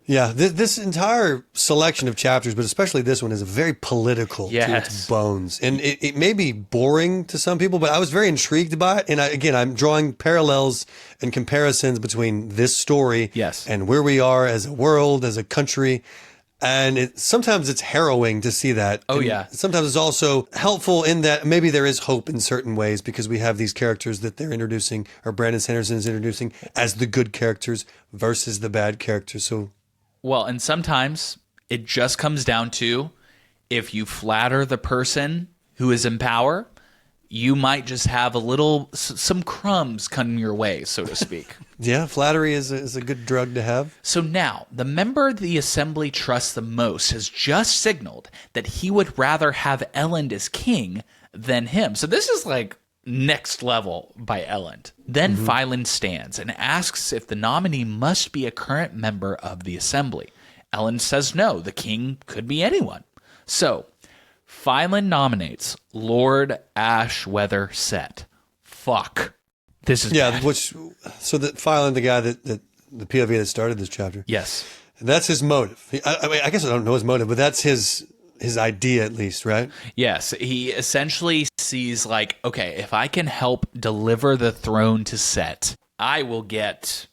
Yeah, this entire selection of chapters, but especially this one, is very political to its bones. And it may be boring to some people, but I was very intrigued by it. And I'm drawing parallels and comparisons between this story and where we are as a world, as a country. And sometimes it's harrowing to see that. Oh, and yeah. Sometimes it's also helpful in that maybe there is hope in certain ways because we have these characters that they're introducing, or Brandon Sanderson is introducing, as the good characters versus the bad characters. So, well, and sometimes it just comes down to if you flatter the person who is in power, you might just have some crumbs come your way, so to speak. Yeah, flattery is a good drug to have. So now, the member the assembly trusts the most has just signaled that he would rather have Elend as king than him. So this is like next level by Elend. Then Phylon stands and asks if the nominee must be a current member of the assembly. Elend says no, the king could be anyone. So Phylon nominates Lord Ashweather Set. Fuck. This is bad. So that Phylon, the guy that the POV that started this chapter. Yes. That's his motive. I guess I don't know his motive, but that's his idea at least, right? Yes. He essentially sees like, okay, if I can help deliver the throne to Set, I will get,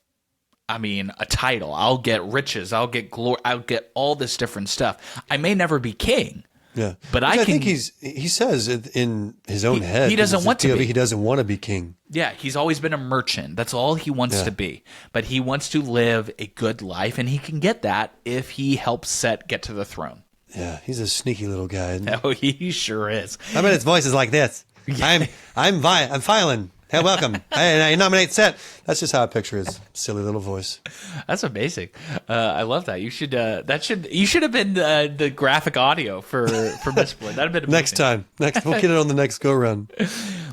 a title. I'll get riches. I'll get glory. I'll get all this different stuff. I may never be king. Yeah, but I think he says in his own head he doesn't want to be. He doesn't want to be king. Yeah, he's always been a merchant. That's all he wants to be. But he wants to live a good life, and he can get that if he helps Set get to the throne. Yeah, he's a sneaky little guy. Isn't he? Oh, he sure is. I mean, his voice is like this. I'm Phylon. Hey, welcome. Hey, I nominate Set. That's just how I picture his silly little voice. That's amazing. I love that. You should have been the graphic audio for Mistborn. That'd have been amazing. Next time. We'll get it on the next go round.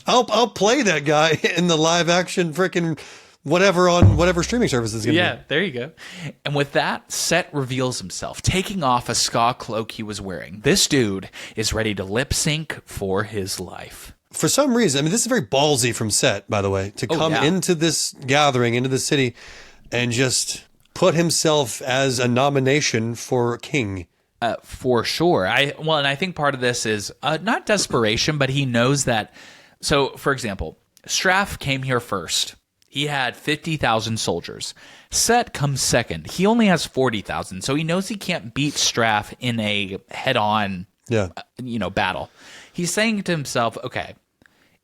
I'll play that guy in the live action freaking whatever on whatever streaming service is going to be. Yeah, there you go. And with that, Set reveals himself, taking off a ska cloak he was wearing. This dude is ready to lip sync for his life. For some reason, I mean, this is very ballsy from Set, by the way, to come into this gathering, into the city, and just put himself as a nomination for king. For sure. And I think part of this is not desperation, but he knows that. So, for example, Straff came here first. He had 50,000 soldiers. Set comes second. He only has 40,000, so he knows he can't beat Straff in a head-on, battle. He's saying to himself, okay,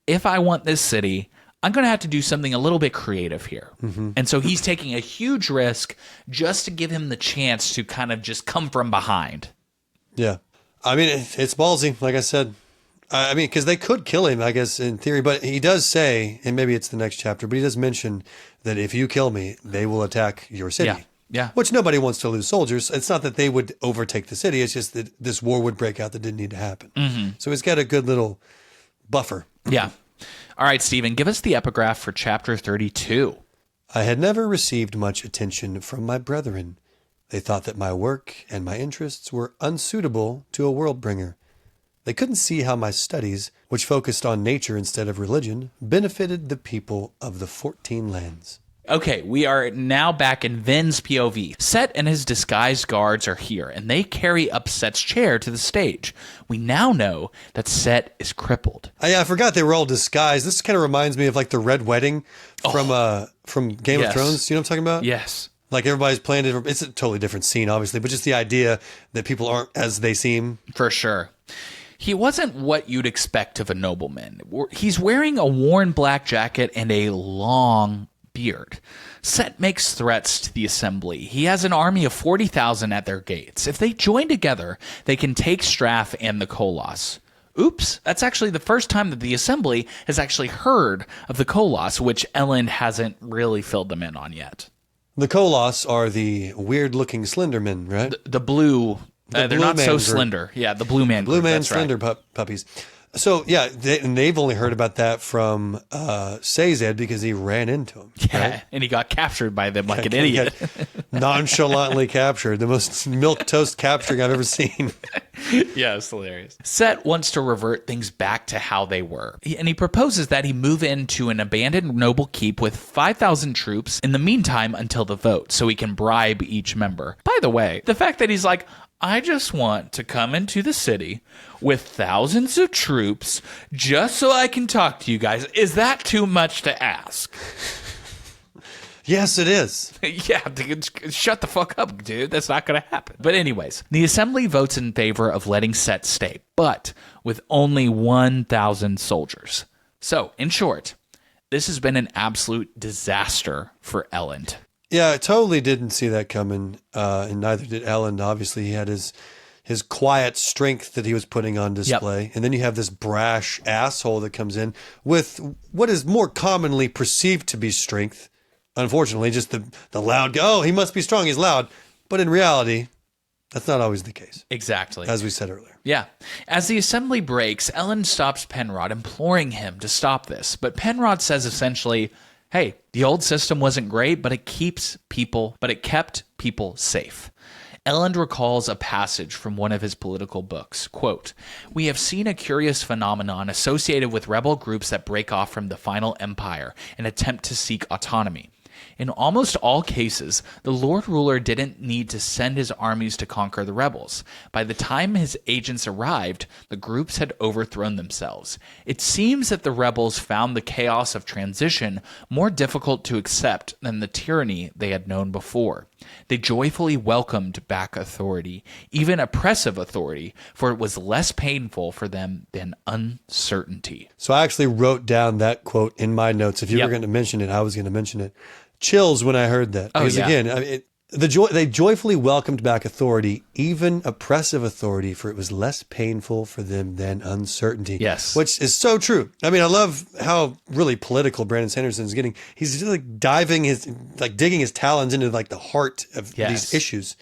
if I want this city, I'm going to have to do something a little bit creative here. Mm-hmm. And so he's taking a huge risk just to give him the chance to kind of just come from behind. Yeah. I mean, it's ballsy, like I said. I mean, because they could kill him, I guess, in theory. But he does say, and maybe it's the next chapter, but he does mention that if you kill me, they will attack your city. Yeah. Which nobody wants to lose soldiers. It's not that they would overtake the city. It's just that this war would break out that didn't need to happen. Mm-hmm. So he's got a good little buffer. Yeah. All right, Stephen, give us the epigraph for chapter 32. I had never received much attention from my brethren. They thought that my work and my interests were unsuitable to a world bringer. They couldn't see how my studies, which focused on nature instead of religion, benefited the people of the 14 lands. Okay, we are now back in Vin's POV. Set and his disguised guards are here, and they carry up Set's chair to the stage. We now know that Set is crippled. I forgot they were all disguised. This kind of reminds me of like the Red Wedding from Game of Thrones. You know what I'm talking about? Yes. Like everybody's playing it. It's a totally different scene, obviously, but just the idea that people aren't as they seem. For sure. He wasn't what you'd expect of a nobleman. He's wearing a worn black jacket and a long beard. Set makes threats to the assembly. He has an army of 40,000 at their gates. If they join together, they can take Straff and the Koloss. Oops, that's actually the first time that the assembly has actually heard of the Koloss, which Elend hasn't really filled them in on yet. The Koloss are the weird-looking Slendermen, right? The blue... they're blue not so man slender. Yeah, the blue man. Blue group, man that's slender right. puppies. So, yeah, they've only heard about that from Sazed because he ran into him. Yeah, right? and he got captured by them like an idiot. Nonchalantly captured. The most milquetoast capturing I've ever seen. Yeah, it's hilarious. Set wants to revert things back to how they were. And he proposes that he move into an abandoned noble keep with 5,000 troops in the meantime until the vote, so he can bribe each member. By the way, the fact that he's like, I just want to come into the city with thousands of troops just so I can talk to you guys. Is that too much to ask? Yes, it is. Yeah, shut the fuck up, dude. That's not going to happen. But anyways, the assembly votes in favor of letting Set stay, but with only 1,000 soldiers. So, in short, this has been an absolute disaster for Elend. Yeah, I totally didn't see that coming, and neither did Elend. Obviously, he had his quiet strength that he was putting on display. Yep. And then you have this brash asshole that comes in with what is more commonly perceived to be strength. Unfortunately, just the loud guy. Oh, he must be strong. He's loud. But in reality, that's not always the case. Exactly. As we said earlier. Yeah. As the assembly breaks, Elend stops Penrod, imploring him to stop this. But Penrod says essentially, hey, the old system wasn't great, but it kept people safe. Elend recalls a passage from one of his political books. Quote, we have seen a curious phenomenon associated with rebel groups that break off from the final empire and attempt to seek autonomy. In almost all cases, the Lord Ruler didn't need to send his armies to conquer the rebels. By the time his agents arrived, the groups had overthrown themselves. It seems that the rebels found the chaos of transition more difficult to accept than the tyranny they had known before. They joyfully welcomed back authority, even oppressive authority, for it was less painful for them than uncertainty. So I actually wrote down that quote in my notes. If you were going to mention it, I was going to mention it. Chills when I heard that. Because again, They joyfully welcomed back authority, even oppressive authority, for it was less painful for them than uncertainty. Yes. Which is so true. I mean, I love how really political Brandon Sanderson is getting. He's just like digging his talons into like the heart of these issues.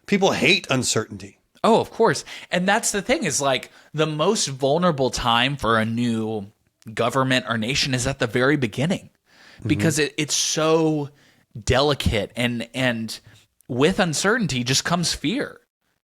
People hate uncertainty. Oh, of course. And that's the thing is like the most vulnerable time for a new government or nation is at the very beginning because it's so delicate and with uncertainty just comes fear.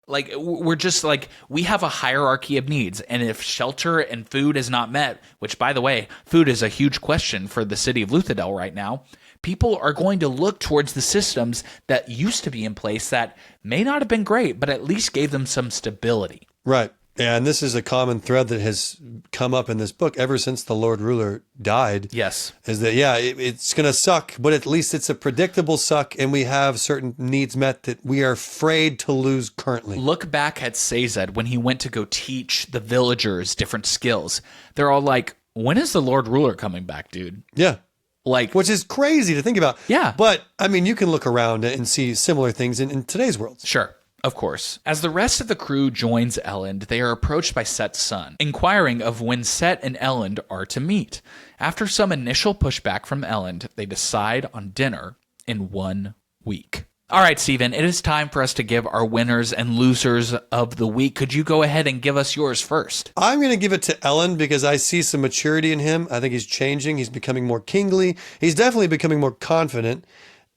Like we're just like we have a hierarchy of needs, and if shelter and food is not met, which by the way, food is a huge question for the city of Luthadel right now, people are going to look towards the systems that used to be in place that may not have been great, but at least gave them some stability. Right. And this is a common thread that has come up in this book ever since the Lord Ruler died. Yes. Is that, it's going to suck, but at least it's a predictable suck, and we have certain needs met that we are afraid to lose currently. Look back at Sazed when he went to go teach the villagers different skills. They're all like, when is the Lord Ruler coming back, dude? Yeah. Like, which is crazy to think about. Yeah. But, I mean, you can look around and see similar things in today's world. Sure. Of course. As the rest of the crew joins Elend, they are approached by Set's son, inquiring of when Set and Elend are to meet. After some initial pushback from Elend, they decide on dinner in 1 week. All right, Steven, it is time for us to give our winners and losers of the week. Could you go ahead and give us yours first? I'm going to give it to Elend because I see some maturity in him. I think he's changing. He's becoming more kingly. He's definitely becoming more confident,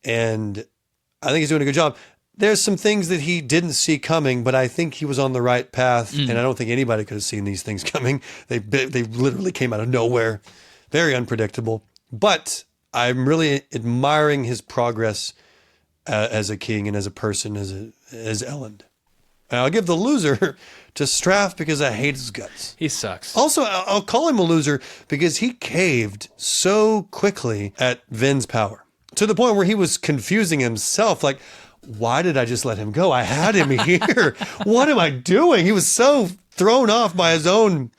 and I think he's doing a good job. There's some things that he didn't see coming, but I think he was on the right path, and I don't think anybody could have seen these things coming. They literally came out of nowhere. Very unpredictable. But I'm really admiring his progress as a king and as a person, as Elend. And I'll give the loser to Straff because I hate his guts. He sucks. Also, I'll call him a loser because he caved so quickly at Vin's power to the point where he was confusing himself. Like, why did I just let him go? I had him here. What am I doing? He was so thrown off by his own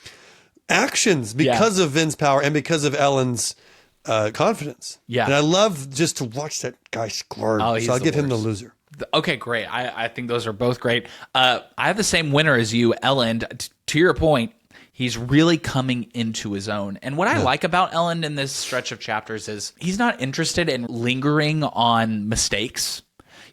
actions because of Vin's power and because of Ellen's confidence. Yeah. And I love just to watch that guy squirt. So I'll give him the loser. Okay, great. I think those are both great. I have the same winner as you, Elend. To your point, he's really coming into his own. And what I like about Elend in this stretch of chapters is he's not interested in lingering on mistakes.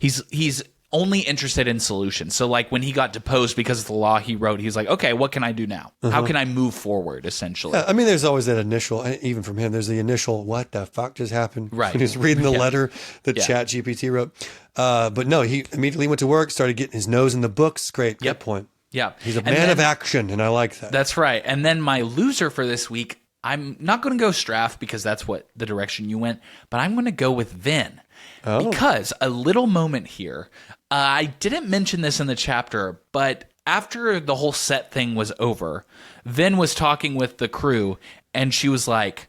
He's only interested in solutions. So like when he got deposed because of the law he wrote, he's like, okay, what can I do now? How can I move forward, essentially? Yeah, I mean, there's always that initial, even from him, there's the initial, what the fuck just happened? Right. When he's reading the letter that ChatGPT wrote. But no, he immediately went to work, started getting his nose in the books. Great. Good point. Yeah. He's a man of action, and I like that. That's right. And then my loser for this week, I'm not going to go Straff because that's what the direction you went, but I'm going to go with Vin. Because a little moment here, I didn't mention this in the chapter, but after the whole Set thing was over, Vin was talking with the crew, and she was like,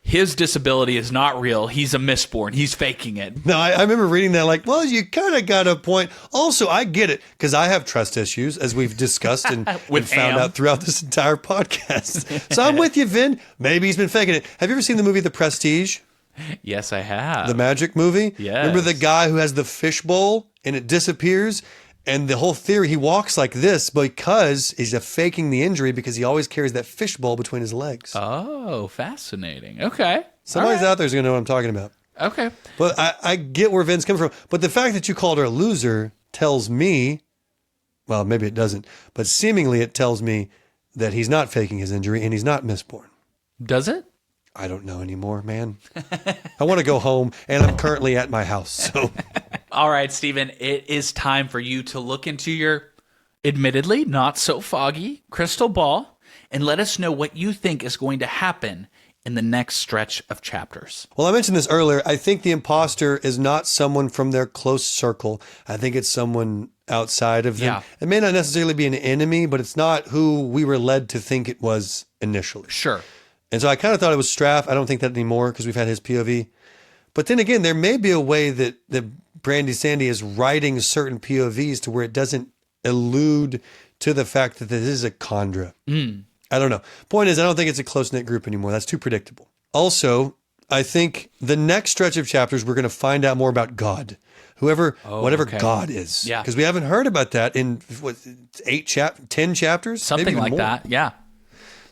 his disability is not real. He's a mistborn. He's faking it. No, I remember reading that like, well, you kind of got a point. Also, I get it because I have trust issues, as we've discussed and found out throughout this entire podcast. So I'm with you, Vin. Maybe he's been faking it. Have you ever seen the movie The Prestige? Yes, I have. The magic movie? Yes. Remember the guy who has the fishbowl and it disappears? And the whole theory, he walks like this because he's faking the injury because he always carries that fishbowl between his legs. Oh, fascinating. Okay. Somebody's out there is going to know what I'm talking about. Okay. But I get where Vin's coming from. But the fact that you called her a loser tells me, well, maybe it doesn't, but seemingly it tells me that he's not faking his injury and he's not misborn. Does it? I don't know anymore, man. I want to go home, and I'm currently at my house. So, all right, Steven, it is time for you to look into your admittedly not so foggy crystal ball and let us know what you think is going to happen in the next stretch of chapters. Well, I mentioned this earlier. I think the imposter is not someone from their close circle. I think it's someone outside of them. Yeah. It may not necessarily be an enemy, but it's not who we were led to think it was initially. Sure. And so I kind of thought it was Straff. I don't think that anymore because we've had his POV. But then again, there may be a way that Brandy Sandy is writing certain POVs to where it doesn't allude to the fact that this is a Khandra. I don't know. Point is, I don't think it's a close-knit group anymore. That's too predictable. Also, I think the next stretch of chapters, we're going to find out more about God, whoever, whatever okay. God is. Yeah. Because we haven't heard about that in 10 chapters? Something Maybe even like more. that. Yeah.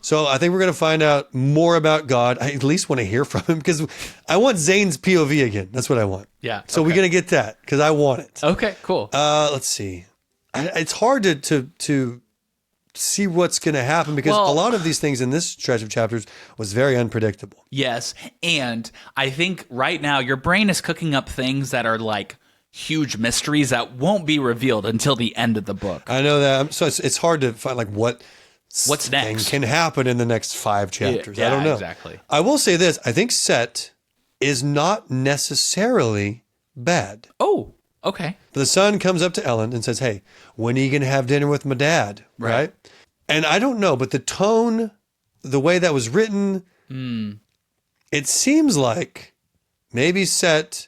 So I think we're going to find out more about God. I at least want to hear from him because I want Zane's POV again. That's what I want. Yeah. So we're going to get that because I want it. Okay, cool. Let's see. It's hard to see what's going to happen because Well, a lot of these things in this stretch of chapters was very unpredictable. Yes. And I think right now your brain is cooking up things that are like huge mysteries that won't be revealed until the end of the book. I know that. So it's hard to find like what's next can happen in the next 5 chapters. Yeah, I don't know. exactly. I will say this. I think Set is not necessarily bad. Oh, okay. The son comes up to Ellen and says, hey, when are you going to have dinner with my dad? Right. And I don't know, but the tone, the way that was written, it seems like maybe Set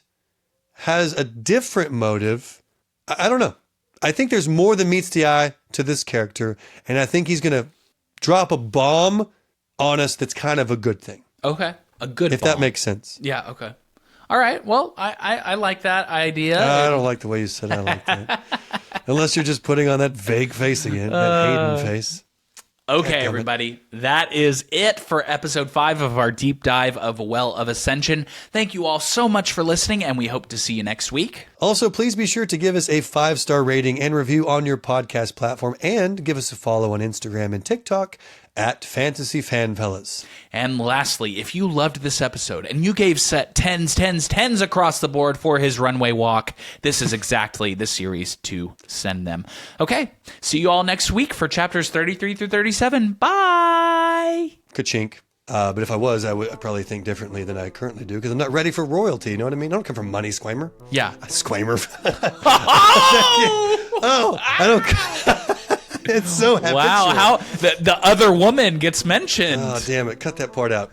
has a different motive. I don't know. I think there's more than meets the eye to this character. And I think he's going to drop a bomb on us that's kind of a good thing. Okay. A good If that makes sense. Yeah, okay. All right. Well, I like that idea. I don't like the way you said I like that. Unless you're just putting on that vague face again, that Hayden face. Okay, everybody, that is it for episode 5 of our deep dive of Well of Ascension. Thank you all so much for listening, and we hope to see you next week. Also, please be sure to give us a 5-star rating and review on your podcast platform, and give us a follow on Instagram and TikTok at Fantasy Fanfellas. And lastly, if you loved this episode and you gave Set 10s across the board for his runway walk, this is exactly the series to send them. Okay, see you all next week for chapters 33 through 37. Bye! Ka-chink. But if I was, I would probably think differently than I currently do because I'm not ready for royalty. You know what I mean? I don't come from money, Squamer. Yeah. Squamer. Oh, I don't... It's so habitual. Wow, how the other woman gets mentioned. Oh, damn it. Cut that part out.